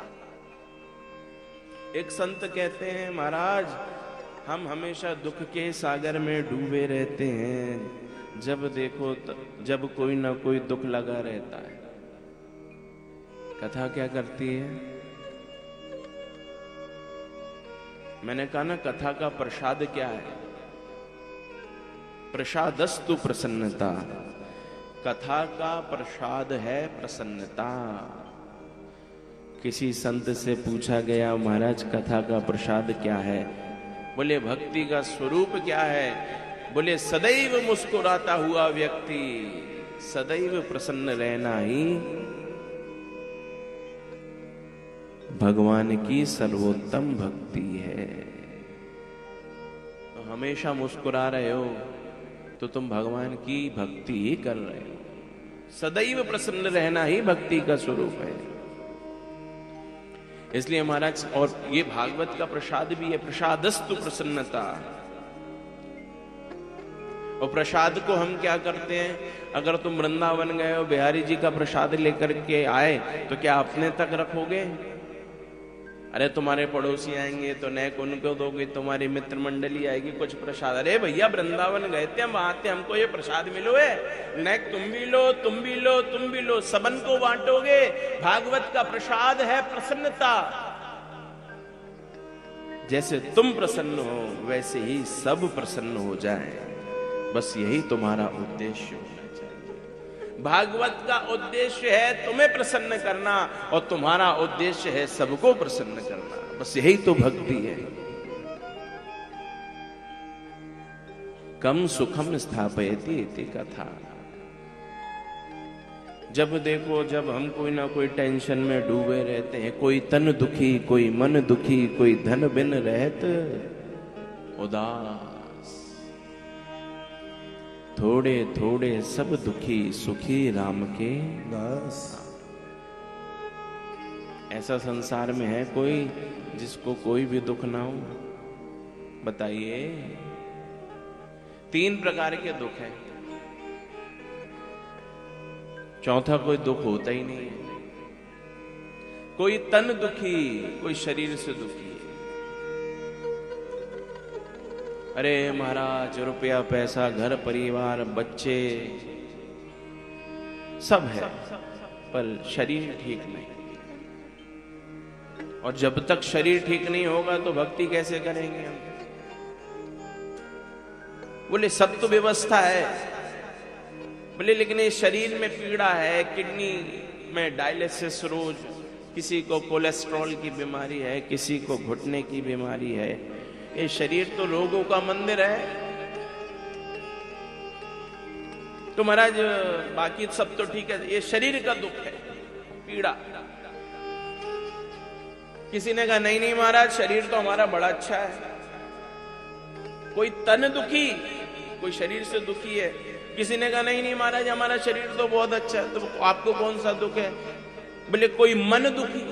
A: एक संत कहते हैं, महाराज हम हमेशा दुख के सागर में डूबे रहते हैं, जब देखो जब कोई ना कोई दुख लगा रहता है। कथा क्या करती है? मैंने कहा ना, कथा का प्रसाद क्या है? प्रसादस्तु प्रसन्नता। कथा का प्रसाद है प्रसन्नता। किसी संत से पूछा गया, महाराज कथा का प्रसाद क्या है? बोले भक्ति का स्वरूप क्या है? बोले सदैव मुस्कुराता हुआ व्यक्ति, सदैव प्रसन्न रहना ही भगवान की सर्वोत्तम भक्ति है। तो हमेशा मुस्कुरा रहे हो तो तुम भगवान की भक्ति ही कर रहे हो। सदैव प्रसन्न रहना ही भक्ति का स्वरूप है। इसलिए महाराज, और ये भागवत का प्रसाद भी है, प्रसादस्तु प्रसन्नता। और प्रसाद को हम क्या करते हैं? अगर तुम वृंदावन गए हो, बिहारी जी का प्रसाद लेकर के आए, तो क्या अपने तक रखोगे? अरे तुम्हारे पड़ोसी आएंगे तो नैक उनको दोगे, तुम्हारी मित्र मंडली आएगी कुछ प्रसाद। अरे भैया वृंदावन गए थे हम, वहां थे, हमको ये प्रसाद मिलो है, नैक तुम भी लो, तुम भी लो, तुम भी लो, सबन को बांटोगे। भागवत का प्रसाद है प्रसन्नता। जैसे तुम प्रसन्न हो वैसे ही सब प्रसन्न हो जाए, बस यही तुम्हारा उद्देश्य होना चाहिए। भागवत का उद्देश्य है तुम्हें प्रसन्न करना और तुम्हारा उद्देश्य है सबको प्रसन्न करना, बस यही तो भक्ति है। कम सुखम स्थापयति इति कथा। जब देखो, जब हम कोई ना कोई टेंशन में डूबे रहते हैं, कोई तन दुखी, कोई मन दुखी, कोई धन बिन रहत उदास, थोड़े थोड़े सब दुखी, सुखी राम के दास। ऐसा संसार में है कोई जिसको कोई भी दुख ना हो? बताइए। 3 प्रकार के दुख हैं, चौथा कोई दुख होता ही नहीं है। कोई तन दुखी, कोई शरीर से दुखी। अरे महाराज, रुपया पैसा, घर परिवार, बच्चे सब है, पर शरीर ठीक नहीं। और जब तक शरीर ठीक नहीं होगा तो भक्ति कैसे करेंगे हम? बोले सब तो व्यवस्था है, बोले लेकिन ये शरीर में पीड़ा है, किडनी में डायलिसिस रोज, किसी को कोलेस्ट्रॉल की बीमारी है, किसी को घुटने की बीमारी है। ये शरीर तो रोगों का मंदिर है। तो महाराज बाकी सब तो ठीक है, ये शरीर का दुख है, पीड़ा। किसी ने कहा नहीं नहीं महाराज, शरीर तो हमारा बड़ा अच्छा है। कोई तन दुखी, कोई शरीर से दुखी है। किसी ने कहा नहीं नहीं महाराज, हमारा शरीर तो बहुत अच्छा है। तो आपको कौन सा दुख है? बोले कोई मन दुखी,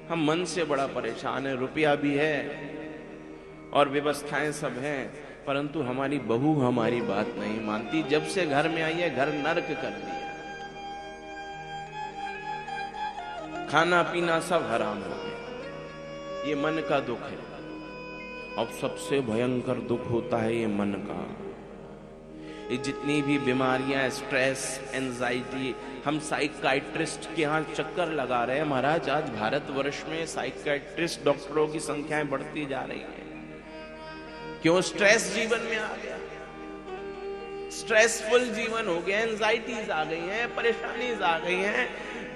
A: हम मन से बड़ा परेशान है, रुपया भी है और व्यवस्थाएं सब हैं, परंतु हमारी बहू हमारी बात नहीं मानती। जब से घर में आई है, घर नर्क कर दिया, खाना पीना सब हराम हो गया। ये मन का दुख है। अब सबसे भयंकर दुख होता है ये मन का। ये जितनी भी बीमारियां, स्ट्रेस, एंजाइटी, हम साइकाइट्रिस्ट के यहाँ चक्कर लगा रहे हैं। महाराज आज भारतवर्ष में साइकाइट्रिस्ट डॉक्टरों की संख्याएं बढ़ती जा रही है। क्यों? स्ट्रेस जीवन में आ गया, स्ट्रेसफुल जीवन हो गया, एंजाइटीज आ गई हैं, परेशानीज आ गई हैं।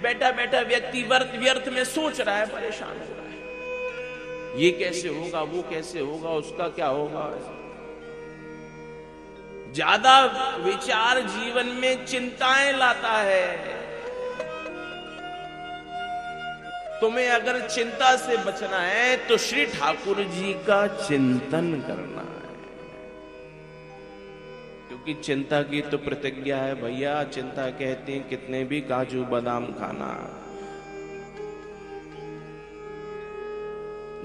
A: बैठा बैठा व्यक्ति व्यर्थ में सोच रहा है, परेशान हो रहा है, ये कैसे होगा, वो कैसे होगा, उसका क्या होगा। ज्यादा विचार जीवन में चिंताएं लाता है। तुम्हें अगर चिंता से बचना है तो श्री ठाकुर जी का चिंतन करना है, क्योंकि चिंता की तो प्रतिज्ञा है भैया। चिंता कहते हैं कितने भी काजू बादाम खाना,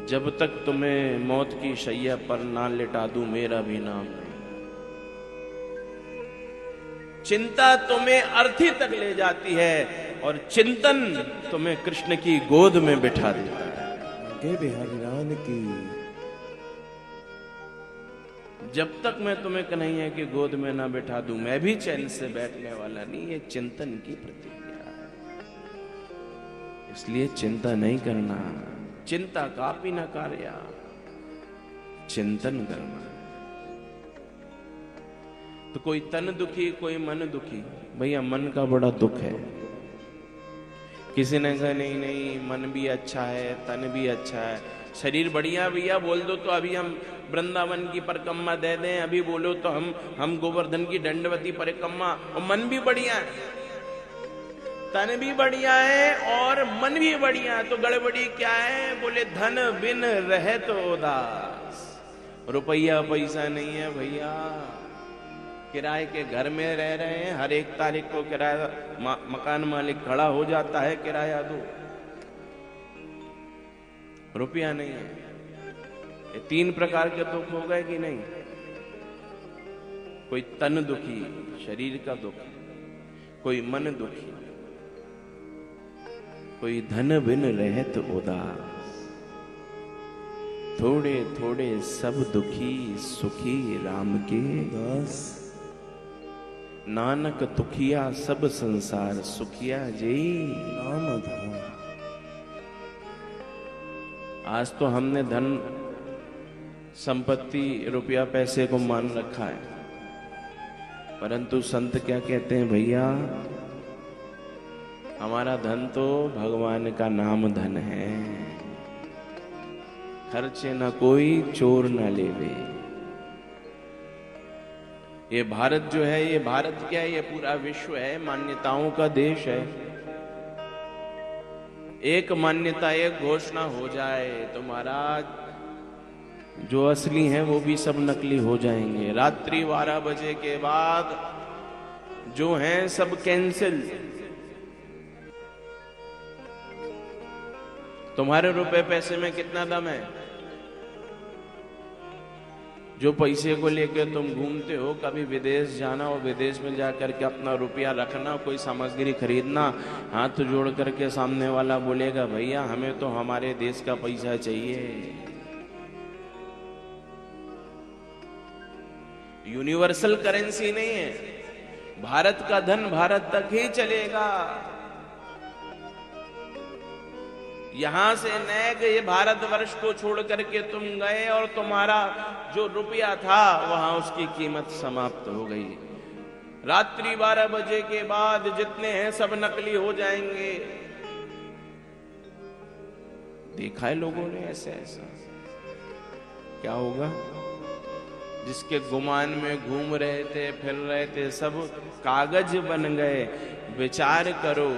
A: जब तक तुम्हें मौत की शैया पर ना लिटा दूं मेरा भी नाम नहीं। चिंता तुम्हें अर्थी तक ले जाती है और चिंतन तुम्हें कृष्ण की गोद में बिठा देता है।
B: के बिहारी रान की।
A: जब तक मैं तुम्हें कन्हैया की गोद में ना बिठा दूं मैं भी चैन से बैठने वाला नहीं। ये चिंतन की प्रतिज्ञा है, इसलिए चिंता नहीं करना। चिंता कापी न कार्या, चिंतन करना। तो कोई तन दुखी कोई मन दुखी, भैया मन का बड़ा दुख है। किसी ने कहा नहीं नहीं मन भी अच्छा है तन भी अच्छा है, शरीर बढ़िया भैया बोल दो तो अभी हम वृंदावन की परिक्रमा दे दें, अभी बोलो तो हम गोवर्धन की दंडवती परिक्रमा। और मन भी बढ़िया है, तन भी बढ़िया है और मन भी बढ़िया है, तो गड़बड़ी क्या है? बोले धन बिन रहे तो उदास। रुपया पैसा नहीं है भैया, किराए के घर में रह रहे हैं, हर एक तारीख को किराया मकान मालिक खड़ा हो जाता है, किराया दो, रुपया नहीं है। ये तीन प्रकार के दुख हो गए कि नहीं? कोई तन दुखी शरीर का दुख, कोई मन दुखी, कोई धन बिन रहे तो उदास। थोड़े थोड़े सब दुखी सुखी राम के
B: दास।
A: नानक तुखिया सब संसार सुखिया जई
B: नाम धाम।
A: आज तो हमने धन संपत्ति रुपया पैसे को मान रखा है, परंतु संत क्या कहते हैं भैया? हमारा धन तो भगवान का नाम धन है। खर्चे न कोई चोर न लेवे। ये भारत जो है, ये भारत क्या है? ये पूरा विश्व है, मान्यताओं का देश है। एक मान्यता एक घोषणा हो जाए तो महाराज जो असली हैं वो भी सब नकली हो जाएंगे। रात्रि 12 बजे के बाद जो हैं सब कैंसिल। तुम्हारे रुपए पैसे में कितना दम है? जो पैसे को लेकर तुम घूमते हो, कभी विदेश जाना और विदेश में जाकर के अपना रुपया रखना, कोई सामग्री खरीदना, हाथ जोड़ करके सामने वाला बोलेगा भैया हमें तो हमारे देश का पैसा चाहिए। यूनिवर्सल करेंसी नहीं है, भारत का धन भारत तक ही चलेगा। यहां से नए ये भारतवर्ष को छोड़ करके तुम गए और तुम्हारा जो रुपया था वहां उसकी कीमत समाप्त हो गई। रात्रि 12 बजे के बाद जितने हैं सब नकली हो जाएंगे। देखा है लोगों ने ऐसे ऐसा। क्या होगा? जिसके गुमान में घूम रहे थे फिर रहे थे सब कागज बन गए। विचार करो,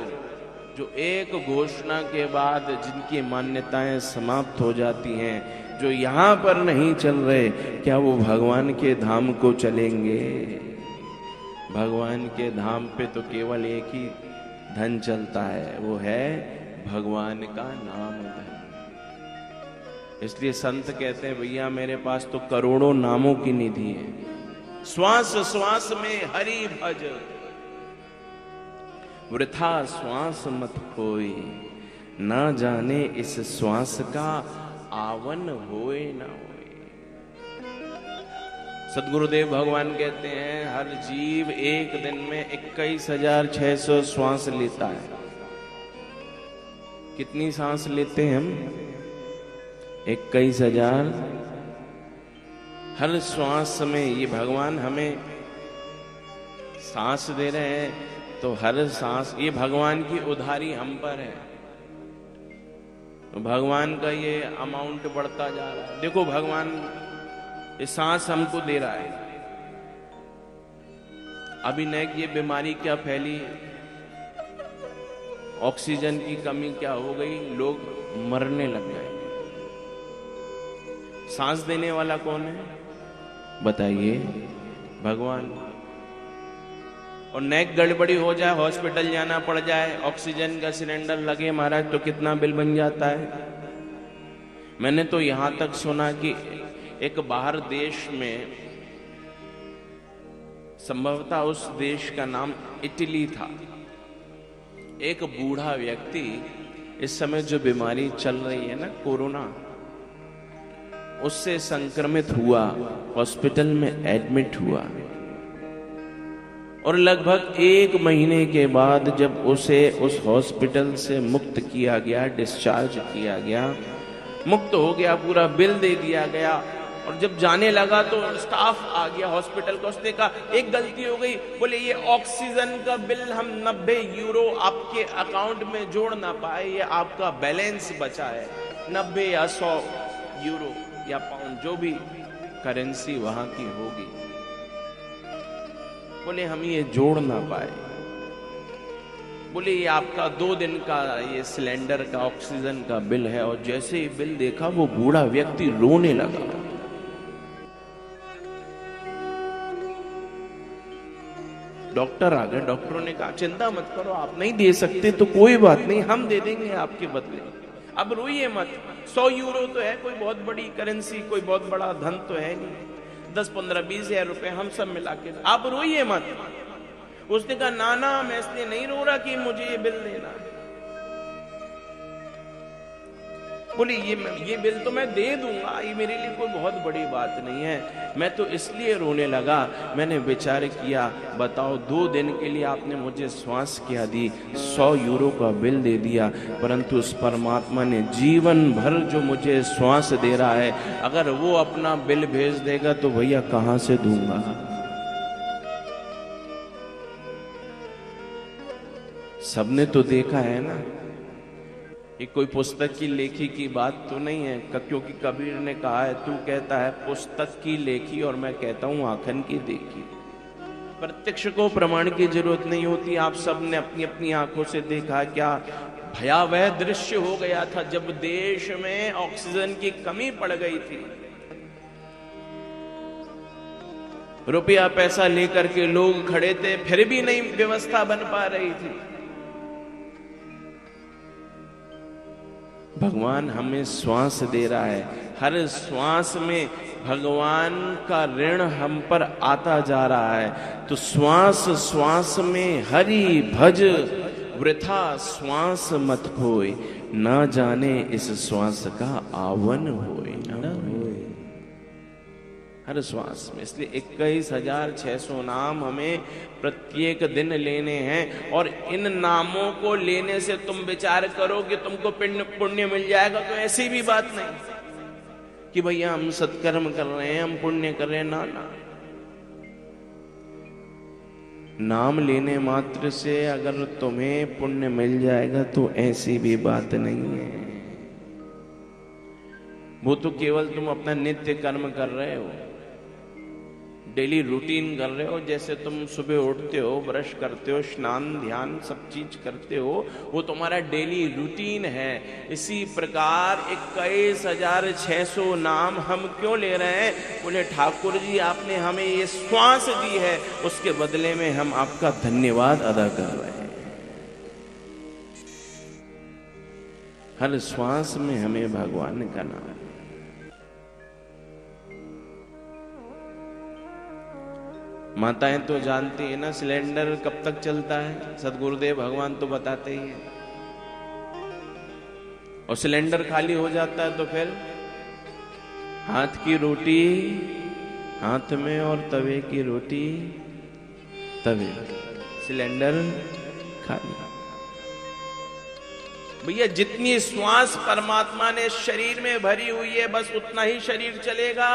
A: जो एक घोषणा के बाद जिनकी मान्यताएं समाप्त हो जाती हैं, जो यहां पर नहीं चल रहे, क्या वो भगवान के धाम को चलेंगे? भगवान के धाम पे तो केवल एक ही धन चलता है, वो है भगवान का नाम धन। इसलिए संत कहते हैं भैया मेरे पास तो करोड़ों नामों की निधि है। श्वास श्वास में हरि भज, वृथा श्वास मत खोए, ना जाने इस श्वास का आवन होए ना होए। सदगुरुदेव भगवान कहते हैं हर जीव एक दिन में 21,600 श्वास लेता है। कितनी सांस लेते हैं हम? 21,000। हर श्वास में ये भगवान हमें सांस दे रहे हैं, तो हर सांस ये भगवान की उधारी हम पर है। तो भगवान का ये अमाउंट बढ़ता जा रहा है। देखो भगवान ये सांस हमको दे रहा है। अभी नए ये बीमारी क्या फैली, ऑक्सीजन की कमी क्या हो गई, लोग मरने लग गए। सांस देने वाला कौन है बताइए? भगवान। और नेक गड़बड़ी हो जाए, हॉस्पिटल जाना पड़ जाए, ऑक्सीजन का सिलेंडर लगे महाराज, तो कितना बिल बन जाता है। मैंने तो यहां तक सुना कि एक बाहर देश में, संभवतः उस देश का नाम इटली था, एक बूढ़ा व्यक्ति, इस समय जो बीमारी चल रही है ना कोरोना, उससे संक्रमित हुआ, हॉस्पिटल में एडमिट हुआ, और लगभग 1 महीने के बाद जब उसे उस हॉस्पिटल से मुक्त किया गया, डिस्चार्ज किया गया, मुक्त हो गया, पूरा बिल दे दिया गया, और जब जाने लगा तो स्टाफ आ गया हॉस्पिटल का, उसने कहा एक गलती हो गई, बोले ये ऑक्सीजन का बिल हम 90 यूरो आपके अकाउंट में जोड़ ना पाए, ये आपका बैलेंस बचा है 90 या 100 यूरो या पाउंड, जो भी करेंसी वहां की होगी, बोले हम ये जोड़ ना पाए। बोले ये आपका 2 दिन का ये सिलेंडर का ऑक्सीजन का बिल है। और जैसे ही बिल देखा वो बूढ़ा व्यक्ति रोने लगा। डॉक्टर आ गए, डॉक्टरों ने कहा चिंता मत करो, आप नहीं दे सकते तो कोई बात नहीं, हम दे देंगे आपके बदले, अब रोइए मत। 100 यूरो तो है, कोई बहुत बड़ी करेंसी, कोई बहुत बड़ा धन तो है नहीं, 10, 15, 20 हजार रुपए हम सब मिला के, आप रोइए मत। उसने कहा ना ना, मैं इसलिए नहीं रो रहा कि मुझे ये बिल देना है। बोले ये बिल तो मैं दे दूंगा, ये मेरे लिए कोई बहुत बड़ी बात नहीं है, मैं तो इसलिए रोने लगा, मैंने विचार किया, बताओ 2 दिन के लिए आपने मुझे श्वास क्या दी, 100 यूरो का बिल दे दिया, परंतु उस परमात्मा ने जीवन भर जो मुझे श्वास दे रहा है, अगर वो अपना बिल भेज देगा तो भैया कहां से दूंगा। सबने तो देखा है ना, ये कोई पुस्तक की लेखी की बात तो नहीं है, क्योंकि कबीर ने कहा है, तू कहता है पुस्तक की लेखी और मैं कहता हूं आंखन की देखी। प्रत्यक्ष को प्रमाण की जरूरत नहीं होती, आप सब ने अपनी अपनी आंखों से देखा। क्या भयावह दृश्य हो गया था जब देश में ऑक्सीजन की कमी पड़ गई थी। रुपया पैसा लेकर के लोग खड़े थे, फिर भी नहीं व्यवस्था बन पा रही थी। भगवान हमें श्वास दे रहा है, हर श्वास में भगवान का ऋण हम पर आता जा रहा है। तो श्वास श्वास में हरि भज, वृथा श्वास मत खोए, ना जाने इस श्वास का आवन होए न होए। हर श्वास में, इसलिए 21,600 नाम हमें प्रत्येक दिन लेने हैं। और इन नामों को लेने से तुम विचार करो कि तुमको पुण्य मिल जाएगा, तो ऐसी भी बात नहीं कि भैया हम सत्कर्म कर रहे हैं, हम पुण्य कर रहे हैं, ना ना। नाम लेने मात्र से अगर तुम्हें पुण्य मिल जाएगा तो ऐसी भी बात नहीं है। वो तो केवल तुम अपना नित्य कर्म कर रहे हो, डेली रूटीन कर रहे हो। जैसे तुम सुबह उठते हो, ब्रश करते हो, स्नान ध्यान सब चीज करते हो, वो तुम्हारा डेली रूटीन है। इसी प्रकार 21,600 नाम हम क्यों ले रहे हैं? बोले ठाकुर जी आपने हमें ये श्वास दी है, उसके बदले में हम आपका धन्यवाद अदा कर रहे हैं। हर श्वास में हमें भगवान का नाम। माताएं तो जानती है ना सिलेंडर कब तक चलता है, सदगुरुदेव भगवान तो बताते ही है। और सिलेंडर खाली हो जाता है तो फिर हाथ की रोटी हाथ में और तवे की रोटी तवे, सिलेंडर खाली। भैया जितनी श्वास परमात्मा ने शरीर में भरी हुई है, बस उतना ही शरीर चलेगा।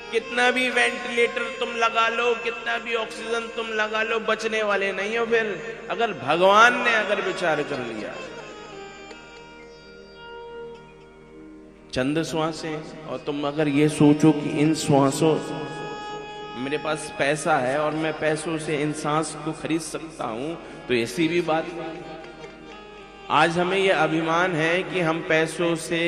A: कितना भी वेंटिलेटर तुम लगा लो, कितना भी ऑक्सीजन तुम लगा लो, बचने वाले नहीं हो। फिर अगर भगवान ने अगर विचार कर लिया, चंद श्वासें, और तुम अगर ये सोचो कि इन श्वासों मेरे पास पैसा है और मैं पैसों से इन सांस को खरीद सकता हूं, तो ऐसी भी बात नहीं। आज हमें यह अभिमान है कि हम पैसों से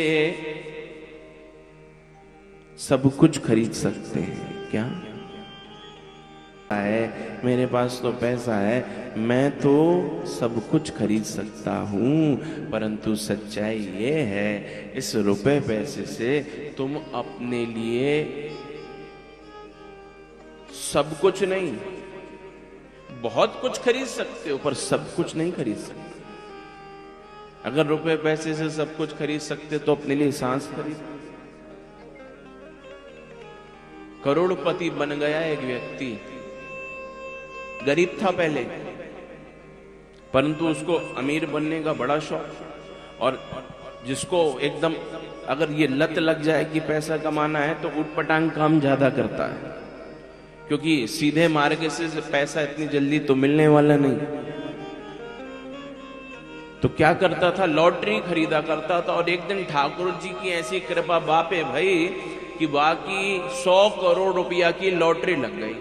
A: सब कुछ खरीद सकते हैं। क्या है, मेरे पास तो पैसा है, मैं तो सब कुछ खरीद सकता हूं, परंतु सच्चाई ये है इस रुपए पैसे से तुम अपने लिए सब कुछ नहीं, बहुत कुछ खरीद सकते हो पर सब कुछ नहीं खरीद सकते। अगर रुपए पैसे से सब कुछ खरीद सकते तो अपने लिए सांस खरीद। करोड़पति बन गया एक व्यक्ति, गरीब था पहले, परंतु उसको अमीर बनने का बड़ा शौक। और जिसको एकदम अगर ये लत लग जाए कि पैसा कमाना है तो उटपटांग काम ज्यादा करता है, क्योंकि सीधे मार्ग से पैसा इतनी जल्दी तो मिलने वाला नहीं। तो क्या करता था, लॉटरी खरीदा करता था। और एक दिन ठाकुर जी की ऐसी कृपा बापे भाई कि बाकी 100 करोड़ रुपया की लॉटरी लग गई।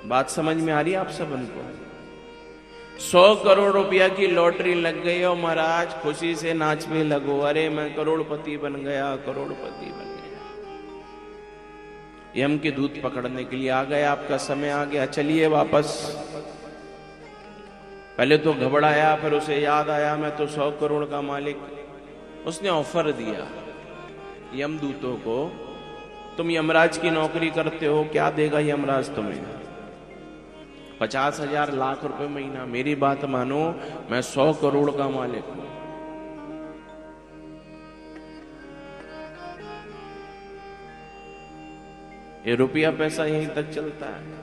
A: बात समझ में आ रही है आप सबन को? 100 करोड़ रुपया की लॉटरी लग गई और महाराज खुशी से नाचने लगो, अरे मैं करोड़पति बन गया, करोड़पति बन गया। यम के दूत पकड़ने के लिए आ गए, आपका समय आ गया, चलिए वापस। पहले तो घबराया, फिर उसे याद आया मैं तो 100 करोड़ का मालिक। उसने ऑफर दिया यमदूतों को, तुम यमराज की नौकरी करते हो, क्या देगा यमराज तुम्हें? 50,000 लाख रुपए महीना। मेरी बात मानो, मैं 100 करोड़ का मालिक हूं। ये रुपया पैसा यहीं तक चलता है।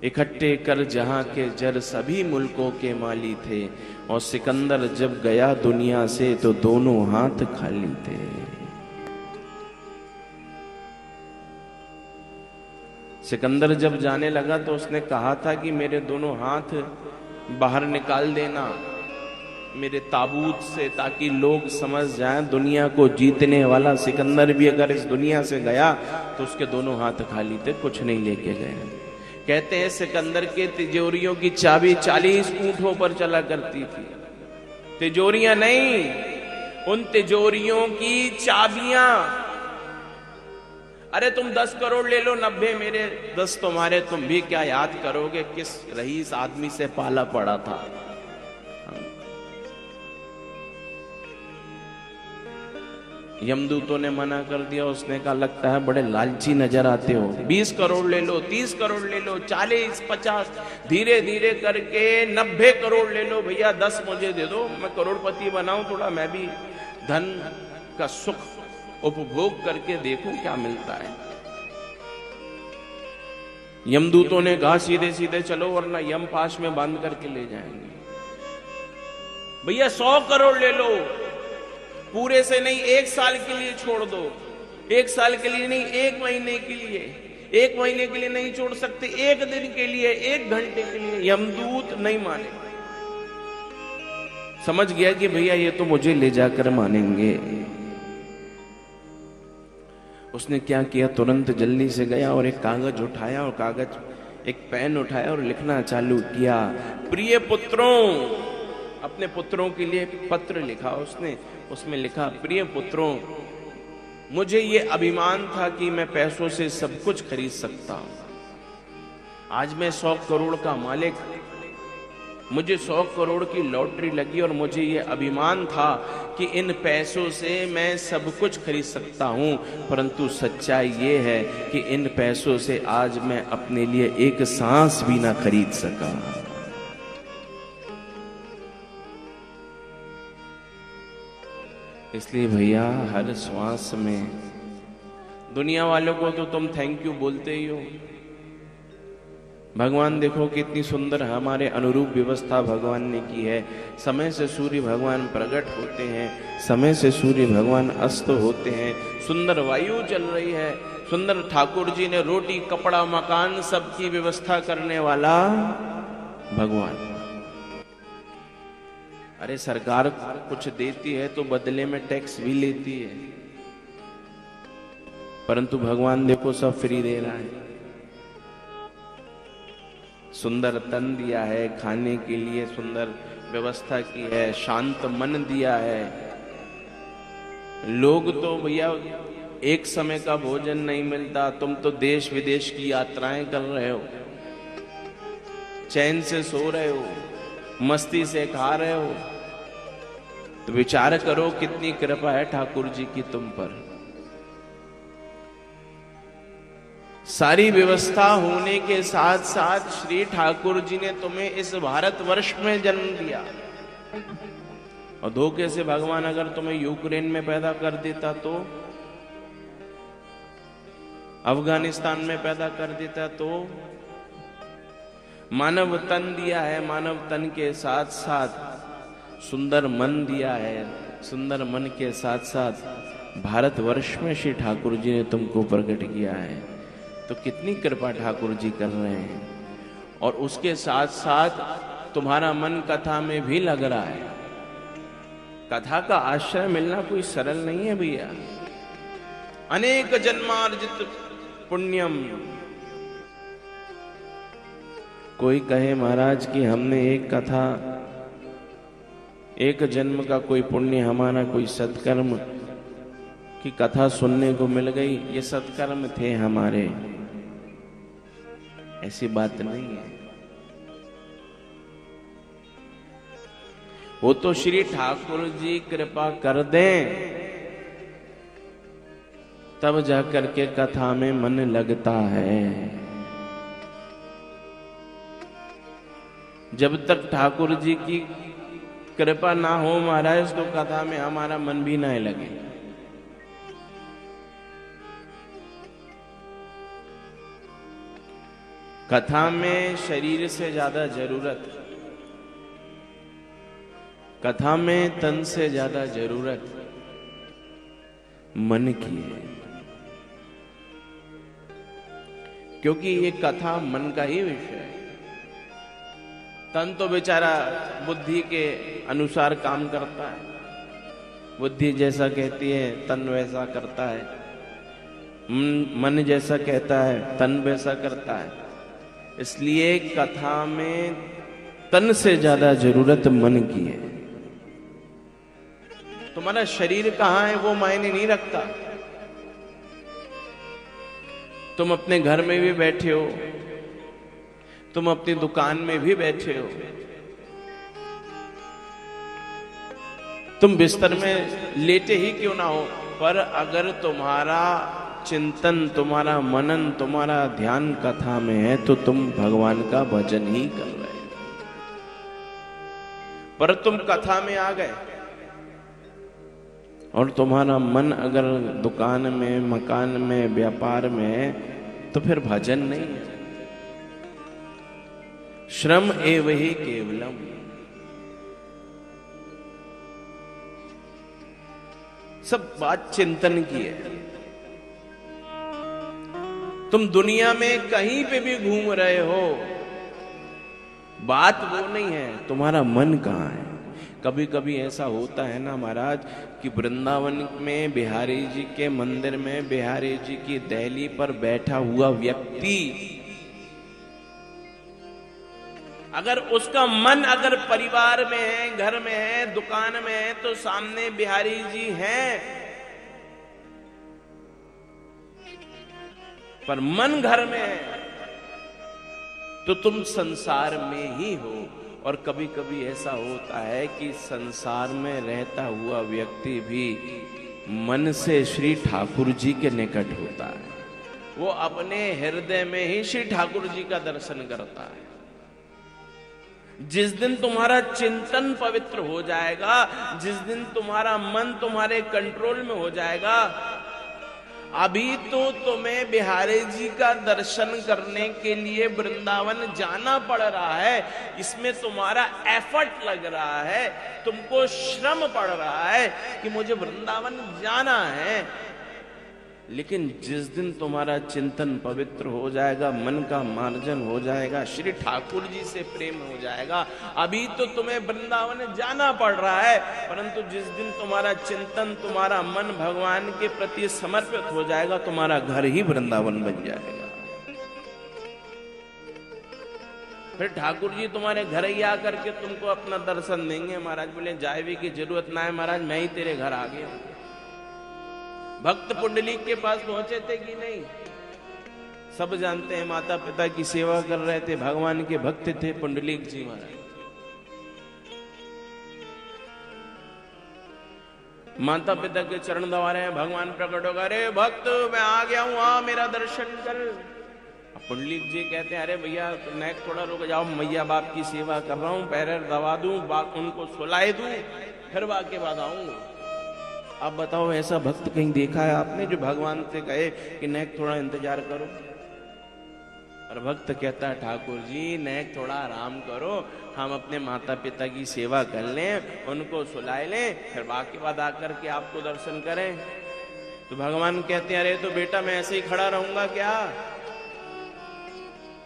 A: इकट्ठे कर जहां के जर सभी मुल्कों के माली थे, और सिकंदर जब गया दुनिया से तो दोनों हाथ खाली थे। सिकंदर जब जाने लगा तो उसने कहा था कि मेरे दोनों हाथ बाहर निकाल देना मेरे ताबूत से, ताकि लोग समझ जाएं दुनिया को जीतने वाला सिकंदर भी अगर इस दुनिया से गया तो उसके दोनों हाथ खाली थे, कुछ नहीं लेके गए। कहते हैं सिकंदर के तिजोरियों की चाबी 40 ऊंटों पर चला करती थी। तिजोरियां नहीं, उन तिजोरियों की चाबियां। अरे तुम 10 करोड़ ले लो, 90 मेरे, 10 तुम्हारे, तुम भी क्या याद करोगे किस रईस आदमी से पाला पड़ा था। यमदूतों ने मना कर दिया। उसने कहा लगता है बड़े लालची नजर आते हो, 20 करोड़ ले लो, 30 करोड़ ले लो, 40, 50, धीरे धीरे करके 90 करोड़ ले लो। भैया 10 मुझे दे दो, मैं करोड़पति बनाऊं, थोड़ा मैं भी धन का सुख उपभोग करके देखूं क्या मिलता है। यमदूतों ने कहा सीधे सीधे चलो वरना यम पाश में बांध करके ले जाएंगे। भैया 100 करोड़ ले लो, पूरे से नहीं, 1 साल के लिए छोड़ दो। 1 साल के लिए नहीं, 1 महीने के लिए। 1 महीने के लिए नहीं छोड़ सकते, 1 दिन के लिए, 1 घंटे के लिए। यमदूत नहीं माने, समझ गया कि भैया ये तो मुझे ले जाकर मानेंगे। उसने क्या किया, तुरंत जल्दी से गया और एक कागज उठाया और एक पेन उठाया और लिखना चालू किया। प्रिय पुत्रों, अपने पुत्रों के लिए पत्र लिखा उसने। उसमें लिखा, प्रिय पुत्रों, मुझे ये अभिमान था कि मैं पैसों से सब कुछ खरीद सकता हूं। आज मैं 100 करोड़ का मालिक, मुझे 100 करोड़ की लॉटरी लगी और मुझे ये अभिमान था कि इन पैसों से मैं सब कुछ खरीद सकता हूं, परंतु सच्चाई ये है कि इन पैसों से आज मैं अपने लिए एक सांस भी ना खरीद सका। इसलिए भैया हर श्वास में दुनिया वालों को तो तुम थैंक यू बोलते ही हो। भगवान देखो कितनी सुंदर हमारे अनुरूप व्यवस्था भगवान ने की है। समय से सूर्य भगवान प्रकट होते हैं, समय से सूर्य भगवान अस्त होते हैं, सुंदर वायु चल रही है, सुंदर ठाकुर जी ने रोटी कपड़ा मकान सबकी व्यवस्था करने वाला भगवान। अरे सरकार कुछ देती है तो बदले में टैक्स भी लेती है। परंतु भगवान देखो सब फ्री दे रहा है। सुंदर तन दिया है, खाने के लिए सुंदर व्यवस्था की है, शांत मन दिया है। लोग तो भैया एक समय का भोजन नहीं मिलता, तुम तो देश विदेश की यात्राएं कर रहे हो, चैन से सो रहे हो, मस्ती से खा रहे हो। तो विचार करो कितनी कृपा है ठाकुर जी की तुम पर। सारी व्यवस्था होने के साथ साथ श्री ठाकुर जी ने तुम्हें इस भारतवर्ष में जन्म दिया। और धोखे से भगवान अगर तुम्हें यूक्रेन में पैदा कर देता, तो अफगानिस्तान में पैदा कर देता, तो मानव तन दिया है, मानव तन के साथ साथ सुंदर मन दिया है, सुंदर मन के साथ साथ भारतवर्ष में श्री ठाकुर जी ने तुमको प्रकट किया है। तो कितनी कृपा ठाकुर जी कर रहे हैं। और उसके साथ साथ तुम्हारा मन कथा में भी लग रहा है। कथा का आश्रय मिलना कोई सरल नहीं है भैया। अनेक जन्मार्जित पुण्यम। कोई कहे महाराज कि हमने एक कथा, एक जन्म का कोई पुण्य, हमारा कोई सत्कर्म की कथा सुनने को मिल गई, ये सत्कर्म थे हमारे। ऐसी बात नहीं है। वो तो श्री ठाकुर जी कृपा कर दें तब जाकर के कथा में मन लगता है। जब तक ठाकुर जी की कृपा ना हो महाराज, तो कथा में हमारा मन भी ना लगे। कथा में शरीर से ज्यादा जरूरत, कथा में तन से ज्यादा जरूरत मन की है। क्योंकि ये कथा मन का ही विषय है। तन तो बेचारा बुद्धि के अनुसार काम करता है, बुद्धि जैसा कहती है तन वैसा करता है, मन जैसा कहता है तन वैसा करता है। इसलिए कथा में तन से ज्यादा जरूरत मन की है। तुम्हारा शरीर कहाँ है वो मायने नहीं रखता। तुम अपने घर में भी बैठे हो, तुम अपनी दुकान में भी बैठे हो, तुम बिस्तर में लेटे ही क्यों ना हो, पर अगर तुम्हारा चिंतन, तुम्हारा मनन, तुम्हारा ध्यान कथा में है, तो तुम भगवान का भजन ही कर रहे हो। पर तुम कथा में आ गए और तुम्हारा मन अगर दुकान में, मकान में, व्यापार में है, तो फिर भजन नहीं है। श्रम एव ही केवलम। सब बात चिंतन की है। तुम दुनिया में कहीं पे भी घूम रहे हो, बात वो नहीं है, तुम्हारा मन कहाँ है। कभी कभी ऐसा होता है ना महाराज कि वृंदावन में बिहारी जी के मंदिर में बिहारी जी की दहली पर बैठा हुआ व्यक्ति, अगर उसका मन अगर परिवार में है, घर में है, दुकान में है, तो सामने बिहारी जी हैं, पर मन घर में है, तो तुम संसार में ही हो। और कभी कभी ऐसा होता है कि संसार में रहता हुआ व्यक्ति भी मन से श्री ठाकुर जी के निकट होता है। वो अपने हृदय में ही श्री ठाकुर जी का दर्शन करता है। जिस दिन तुम्हारा चिंतन पवित्र हो जाएगा, जिस दिन तुम्हारा मन तुम्हारे कंट्रोल में हो जाएगा, अभी तो तुम्हें बिहारी जी का दर्शन करने के लिए वृंदावन जाना पड़ रहा है, इसमें तुम्हारा एफर्ट लग रहा है, तुमको श्रम पड़ रहा है कि मुझे वृंदावन जाना है। लेकिन जिस दिन तुम्हारा चिंतन पवित्र हो जाएगा, मन का मार्जन हो जाएगा, श्री ठाकुर जी से प्रेम हो जाएगा, अभी तो तुम्हें वृंदावन जाना पड़ रहा है, परंतु जिस दिन तुम्हारा चिंतन, तुम्हारा मन भगवान के प्रति समर्पित हो जाएगा, तुम्हारा घर ही वृंदावन बन जाएगा। फिर ठाकुर जी तुम्हारे घर ही आकर के तुमको अपना दर्शन देंगे। महाराज बोले जाए की जरूरत ना है महाराज, मैं ही तेरे घर आ गया। भक्त पुंडलीक के पास पहुंचे थे कि नहीं? सब जानते हैं, माता पिता की सेवा कर रहे थे, भगवान के भक्त थे पुंडलीक जी महाराज। माता पिता के चरण दबा रहे हैं, भगवान प्रकट होगा, अरे भक्त मैं आ गया हूं, आ मेरा दर्शन कर। पुंडलीक जी कहते हैं अरे भैया नेक थोड़ा रुक जाओ, मैया बाप की सेवा कर रहा हूं, पैर दबा दूं, उनको सुलाए दूं, फिर बाकी बाद आऊंगा। अब बताओ ऐसा भक्त कहीं देखा है आपने जो भगवान से कहे कि नेक थोड़ा इंतजार करो? और भक्त कहता है ठाकुर जी नेक थोड़ा आराम करो, हम अपने माता पिता की सेवा कर लें, उनको सुलाए लें, फिर बाकी बाद आकर के आपको दर्शन करें। तो भगवान कहते हैं अरे तो बेटा मैं ऐसे ही खड़ा रहूंगा क्या?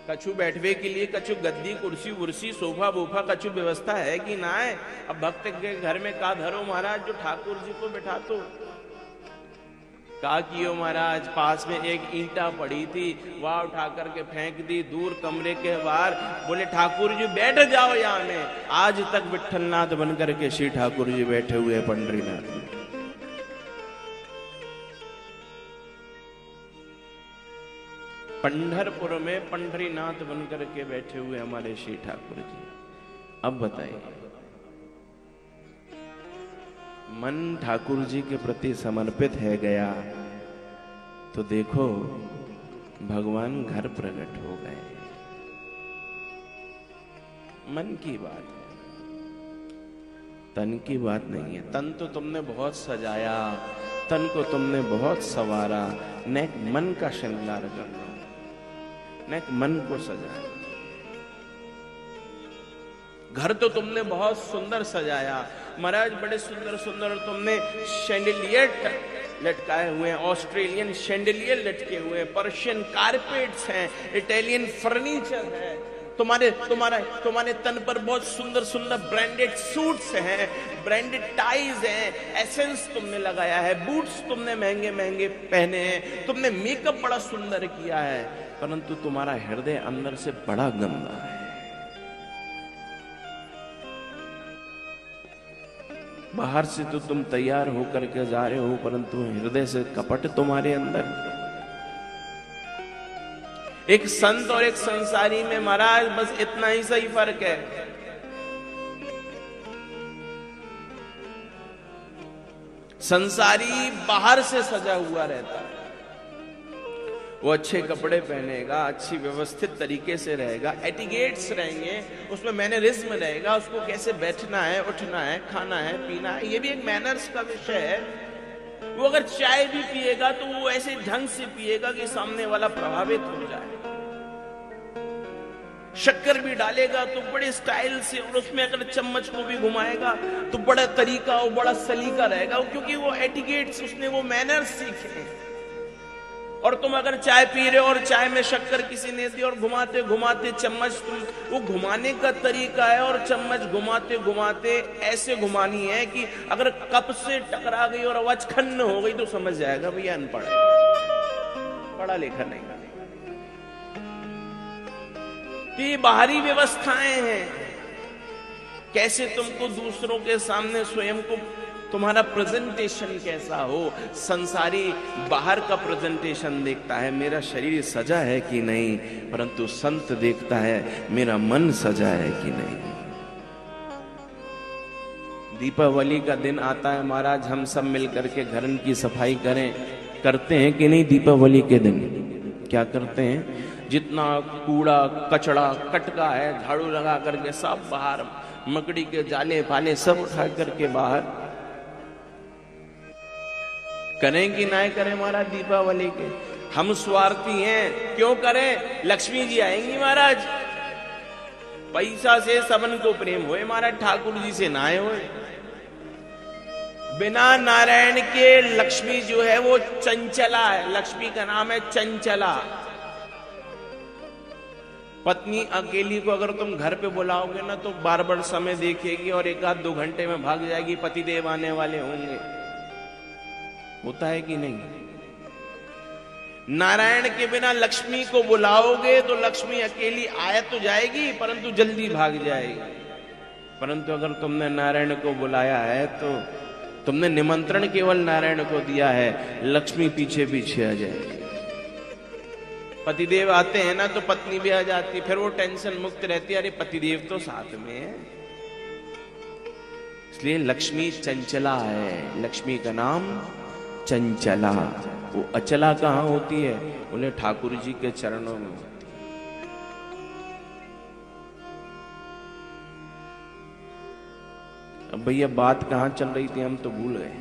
A: कछु बैठवे के लिए कछु गद्दी कुर्सी उर्सी सोफा बूफा कछु व्यवस्था है कि ना है? अब भक्त के घर में का धरो महाराज जो ठाकुर जी को बैठा तो का कियो महाराज, पास में एक ईंटा पड़ी थी, वह उठा करके फेंक दी दूर कमरे के बाहर, बोले ठाकुर जी बैठ जाओ यहाँ में। आज तक विठलनाथ बन करके श्री ठाकुर जी बैठे हुए पंडरीनाथ में। पंढरपुर में पंढरीनाथ बनकर के बैठे हुए हमारे श्री ठाकुर जी। अब बताइए मन ठाकुर जी के प्रति समर्पित है गया तो देखो भगवान घर प्रकट हो गए। मन की बात है, तन की बात नहीं है। तन तो तुमने बहुत सजाया, तन को तुमने बहुत संवारा, नेक मन का श्रृंगार कर लो, नेक मन को सजाया। घर तो तुमने बहुत सुंदर सजाया महाराज, बड़े सुंदर सुंदर तुमने शैंडलियर लटकाए हुए हैं, ऑस्ट्रेलियन शैंडलियर लटके हुए हैं, पर्शियन कारपेट्स हैं, इटालियन फर्नीचर है, तुम्हारे तन पर बहुत सुंदर सुंदर ब्रांडेड सूट्स हैं, ब्रांडेड टाइज हैं, एसेंस तुमने लगाया है, बूट्स तुमने महंगे महंगे पहने हैं, तुमने मेकअप बड़ा सुंदर किया है, परंतु तुम्हारा हृदय अंदर से बड़ा गंदा है। बाहर से तो तुम तैयार होकर के जा रहे हो, परंतु हृदय से कपट तुम्हारे अंदर। एक संत और एक संसारी में महाराज बस इतना ही सही फर्क है। संसारी बाहर से सजा हुआ रहता है, वो अच्छे कपड़े पहनेगा, अच्छी व्यवस्थित तरीके से रहेगा, एटिकेट्स रहेंगे, उसमें मैनरिज्म रहेगा, उसको कैसे बैठना है, उठना है, खाना है, पीना है, ये भी एक मैनर्स का विषय है। वो अगर चाय भी पिएगा तो वो ऐसे ढंग से पिएगा कि सामने वाला प्रभावित हो जाए। शक्कर भी डालेगा तो बड़े स्टाइल से, और उसमें अगर चम्मच को भी घुमाएगा तो बड़ा तरीका और बड़ा सलीका रहेगा, क्योंकि वो एटिकेट्स, उसने वो मैनर्स सीखे हैं। और तुम अगर चाय पी रहे हो और चाय में शक्कर किसी ने दी और घुमाते घुमाते चम्मच, तुम वो घुमाने का तरीका है, और चम्मच घुमाते घुमाते ऐसे घुमानी है कि अगर कप से टकरा गई और आवाज खन्न हो गई तो समझ जाएगा भैया अनपढ़ है, पढ़ा लिखा नहीं। ये बाहरी व्यवस्थाएं हैं, कैसे तुमको दूसरों के सामने स्वयं को, तुम्हारा प्रेजेंटेशन कैसा हो। संसारी बाहर का प्रेजेंटेशन देखता है, मेरा शरीर सजा है कि नहीं, परंतु संत देखता है मेरा मन सजा है कि नहीं। दीपावली का दिन आता है महाराज, हम सब मिलकर के घर की सफाई करते हैं कि नहीं? दीपावली के दिन क्या करते हैं? जितना कूड़ा कचड़ा कटका है झाड़ू लगा करके सब बाहर, मकड़ी के जाले पाले सब उठा करके बाहर। करें कि ना करें महाराज दीपावली के? हम स्वार्थी हैं, क्यों करें? लक्ष्मी जी आएंगी महाराज, पैसा से सबन को प्रेम होए महाराज, ठाकुर जी से ना होए। बिना नारायण के लक्ष्मी जो है वो चंचला है। लक्ष्मी का नाम है चंचला। पत्नी अकेली को अगर तुम घर पे बुलाओगे ना तो बार बार समय देखेगी और 1-2 घंटे में भाग जाएगी, पतिदेव आने वाले होंगे। होता है कि नहीं? नारायण के बिना लक्ष्मी को बुलाओगे तो लक्ष्मी अकेली आए तो जाएगी परंतु जल्दी भाग जाएगी। परंतु अगर तुमने नारायण को बुलाया है तो तुमने निमंत्रण केवल नारायण को दिया है, लक्ष्मी पीछे पीछे आ जाएगी। पतिदेव आते हैं ना तो पत्नी भी आ जाती, फिर वो टेंशन मुक्त रहती है, अरे पतिदेव तो साथ में है। इसलिए लक्ष्मी चंचला है। लक्ष्मी का नाम चंचला। वो अचला कहां होती है? बोले ठाकुर जी के चरणों में। अब भैया बात कहां चल रही थी, हम तो भूल गए।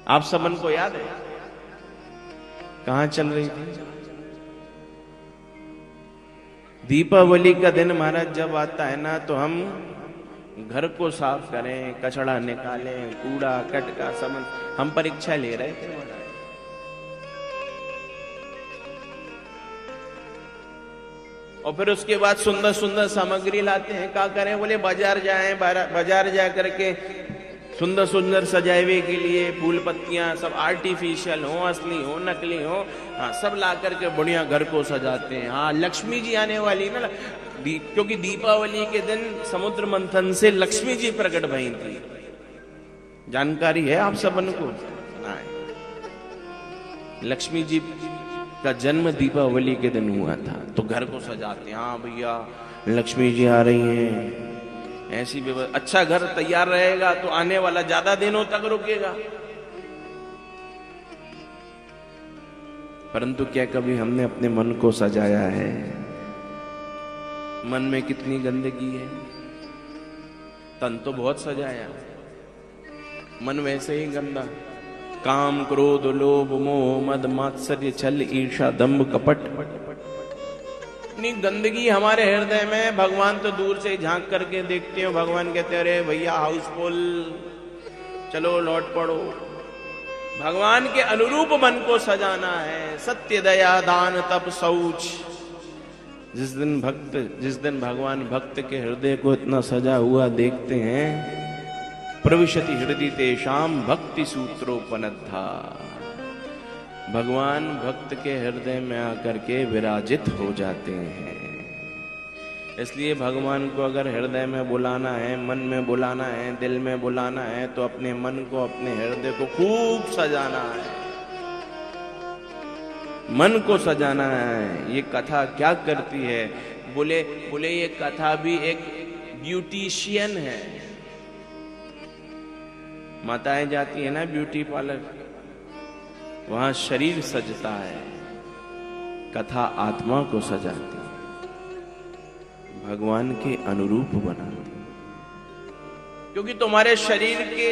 A: आप सबन को याद है कहां चल रही थी? दीपावली का दिन महाराज जब आता है ना तो हम घर को साफ करें, कचड़ा निकालें, कूड़ा कटका सब हम परीक्षा ले रहे थे। और फिर उसके बाद सुंदर सुंदर सामग्री लाते हैं। क्या करें? बोले बाजार जाएं, बाजार जा करके सुंदर सुंदर सजावे के लिए फूल पत्तियां सब आर्टिफिशियल हो, असली हो, नकली हो, हाँ सब ला करके बढ़िया घर को सजाते हैं। हाँ लक्ष्मी जी आने वाली ना, क्योंकि दीपावली के दिन समुद्र मंथन से लक्ष्मी जी प्रकट भई थी। जानकारी है आप सबन को? लक्ष्मी जी का जन्म दीपावली के दिन हुआ था, तो घर को सजाते हैं। हाँ भैया लक्ष्मी जी आ रही हैं, ऐसी व्यवस्था। अच्छा घर तैयार रहेगा तो आने वाला ज्यादा दिनों तक रुकेगा। परंतु क्या कभी हमने अपने मन को सजाया है? मन में कितनी गंदगी है। तन तो बहुत सजाया, मन वैसे ही गंदा। काम क्रोध लोभ मोह मद मात्सर्य छल ईर्षा दंभ कपट, इतनी गंदगी हमारे हृदय में। भगवान तो दूर से झांक करके देखते हो, भगवान कहते हैं अरे भैया हाउसफुल, चलो लौट पड़ो। भगवान के अनुरूप मन को सजाना है। सत्य दया दान तप शौच। जिस दिन भगवान भक्त के हृदय को इतना सजा हुआ देखते हैं, प्रविशति हृदय तेषाम भक्ति सूत्रोपनद्धा। भगवान भक्त के हृदय में आकर के विराजित हो जाते हैं। इसलिए भगवान को अगर हृदय में बुलाना है, मन में बुलाना है, दिल में बुलाना है तो अपने मन को, अपने हृदय को खूब सजाना है, मन को सजाना है। ये कथा क्या करती है? बोले ये कथा भी एक ब्यूटिशियन है। माताएं जाती है ना ब्यूटी पार्लर, वहां शरीर सजता है, कथा आत्मा को सजाती है, भगवान के अनुरूप बनाती है। क्योंकि तुम्हारे शरीर के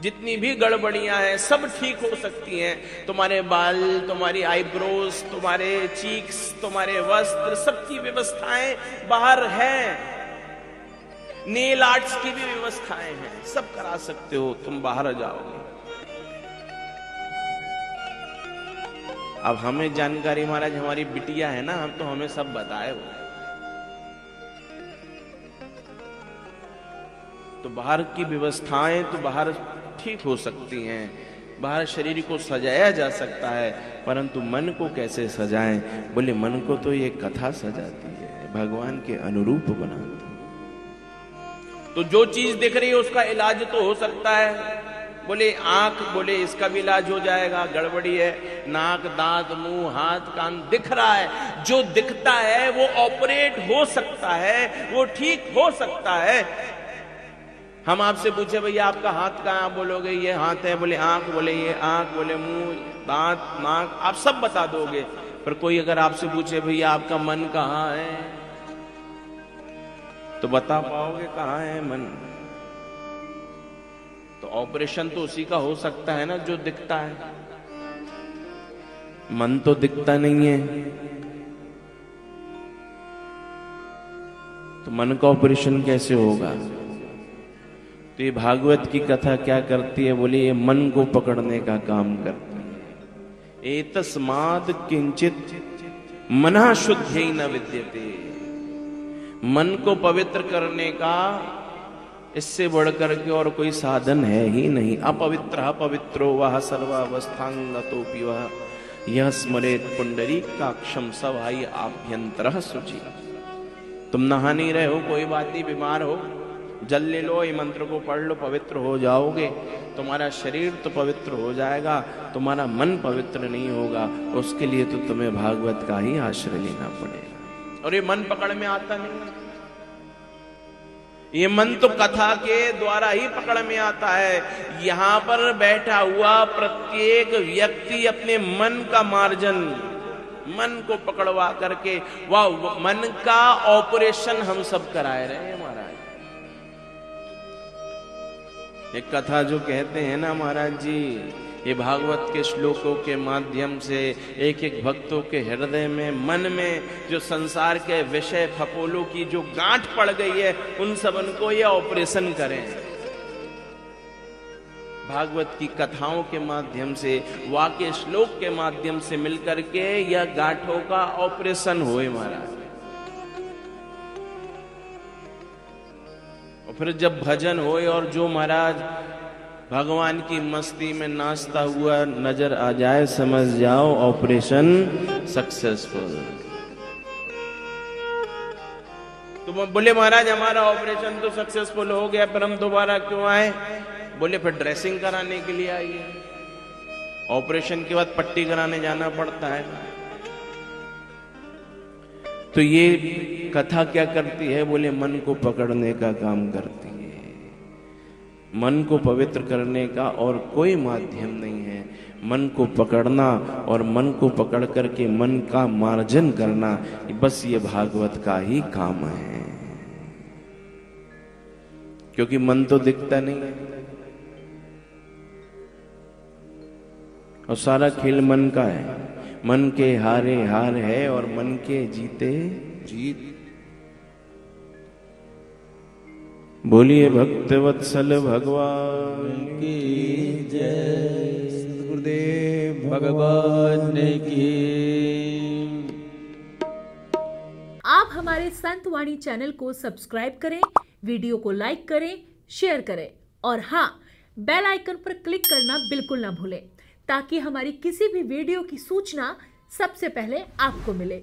A: जितनी भी गड़बड़ियां हैं सब ठीक हो सकती हैं। तुम्हारे बाल, तुम्हारी आईब्रोज, तुम्हारे चीक्स, तुम्हारे वस्त्र, सबकी व्यवस्थाएं बाहर हैं। नेल आर्ट्स की भी व्यवस्थाएं हैं, सब करा सकते हो, तुम बाहर जाओगे। अब हमें जानकारी महाराज, हमारी बिटिया है ना, हम तो हमें सब बताए हो। तो बाहर की व्यवस्थाएं तो बाहर ठीक हो सकती हैं, बाहर शरीर को सजाया जा सकता है, परंतु मन को कैसे सजाएं? बोले मन को तो ये कथा सजाती है, भगवान के अनुरूप बनाती है। तो जो चीज दिख रही है उसका इलाज तो हो सकता है। बोले आंख, बोले इसका भी इलाज हो जाएगा, गड़बड़ी है। नाक, दांत, मुंह, हाथ, कान दिख रहा है, जो दिखता है वो ऑपरेट हो सकता है, वो ठीक हो सकता है। हम आपसे पूछे भैया आपका हाथ कहाँ, आप बोलोगे ये हाथ है, बोले आंख, बोले ये आंख, बोले मुंह, दांत, नाक, आप सब बता दोगे। पर कोई अगर आपसे पूछे भैया आपका मन कहाँ है, तो बता पाओगे कहाँ है मन? तो ऑपरेशन तो उसी का हो सकता है ना जो दिखता है, मन तो दिखता नहीं है। तो मन का ऑपरेशन कैसे होगा? तो ये भागवत की कथा क्या करती है? बोले ये मन को पकड़ने का काम करती है। एतस्माद् किंचित मनः शुद्धि न विद्यते। मन को पवित्र करने का इससे बढ़कर के और कोई साधन है ही नहीं। अपवित्र पवित्रो वह सर्वावस्थांगतोपि वह यह स्मरेत पुंडरीकाक्षम सवाई आभ्यंतरः शुचि। तुम नहा नहीं रहे हो, कोई बात नहीं, बीमार हो, जल ले लो, ये मंत्र को पढ़ लो, पवित्र हो जाओगे। तुम्हारा शरीर तो पवित्र हो जाएगा, तुम्हारा मन पवित्र नहीं होगा। उसके लिए तो तुम्हें भागवत का ही आश्रय लेना पड़ेगा। और ये मन पकड़ में आता नहीं, ये मन तो कथा के द्वारा ही पकड़ में आता है। यहां पर बैठा हुआ प्रत्येक व्यक्ति अपने मन का मार्जन, मन को पकड़वा करके वह मन का ऑपरेशन हम सब कराए रहे हैं महाराज। एक कथा जो कहते हैं ना महाराज जी, ये भागवत के श्लोकों के माध्यम से एक एक भक्तों के हृदय में, मन में जो संसार के विषय फपोलों की जो गांठ पड़ गई है, उन सबन को ये ऑपरेशन करें। भागवत की कथाओं के माध्यम से, वाक्य श्लोक के माध्यम से मिलकर के यह गांठों का ऑपरेशन होए महाराज। और फिर जब भजन होए और जो महाराज भगवान की मस्ती में नाचता हुआ नजर आ जाए, समझ जाओ ऑपरेशन सक्सेसफुल। तो बोले महाराज हमारा ऑपरेशन तो सक्सेसफुल हो गया, पर हम दोबारा क्यों आए? बोले फिर ड्रेसिंग कराने के लिए आइए। ऑपरेशन के बाद पट्टी कराने जाना पड़ता है। तो ये कथा क्या करती है? बोले मन को पकड़ने का काम करती है। मन को पवित्र करने का और कोई माध्यम नहीं है। मन को पकड़ना और मन को पकड़ करके मन का मार्जन करना, बस ये भागवत का ही काम है। क्योंकि मन तो दिखता नहीं है और सारा खेल मन का है। मन के हारे हार है और मन के जीते जीत। बोलिए भक्तवत्सल भगवान
C: की जय। गुरुदेव भगवान की।
D: आप हमारे संत वाणी चैनल को सब्सक्राइब करें, वीडियो को लाइक करें, शेयर करें और हाँ, बेल आइकन पर क्लिक करना बिल्कुल ना भूलें, ताकि हमारी किसी भी वीडियो की सूचना सबसे पहले आपको मिले।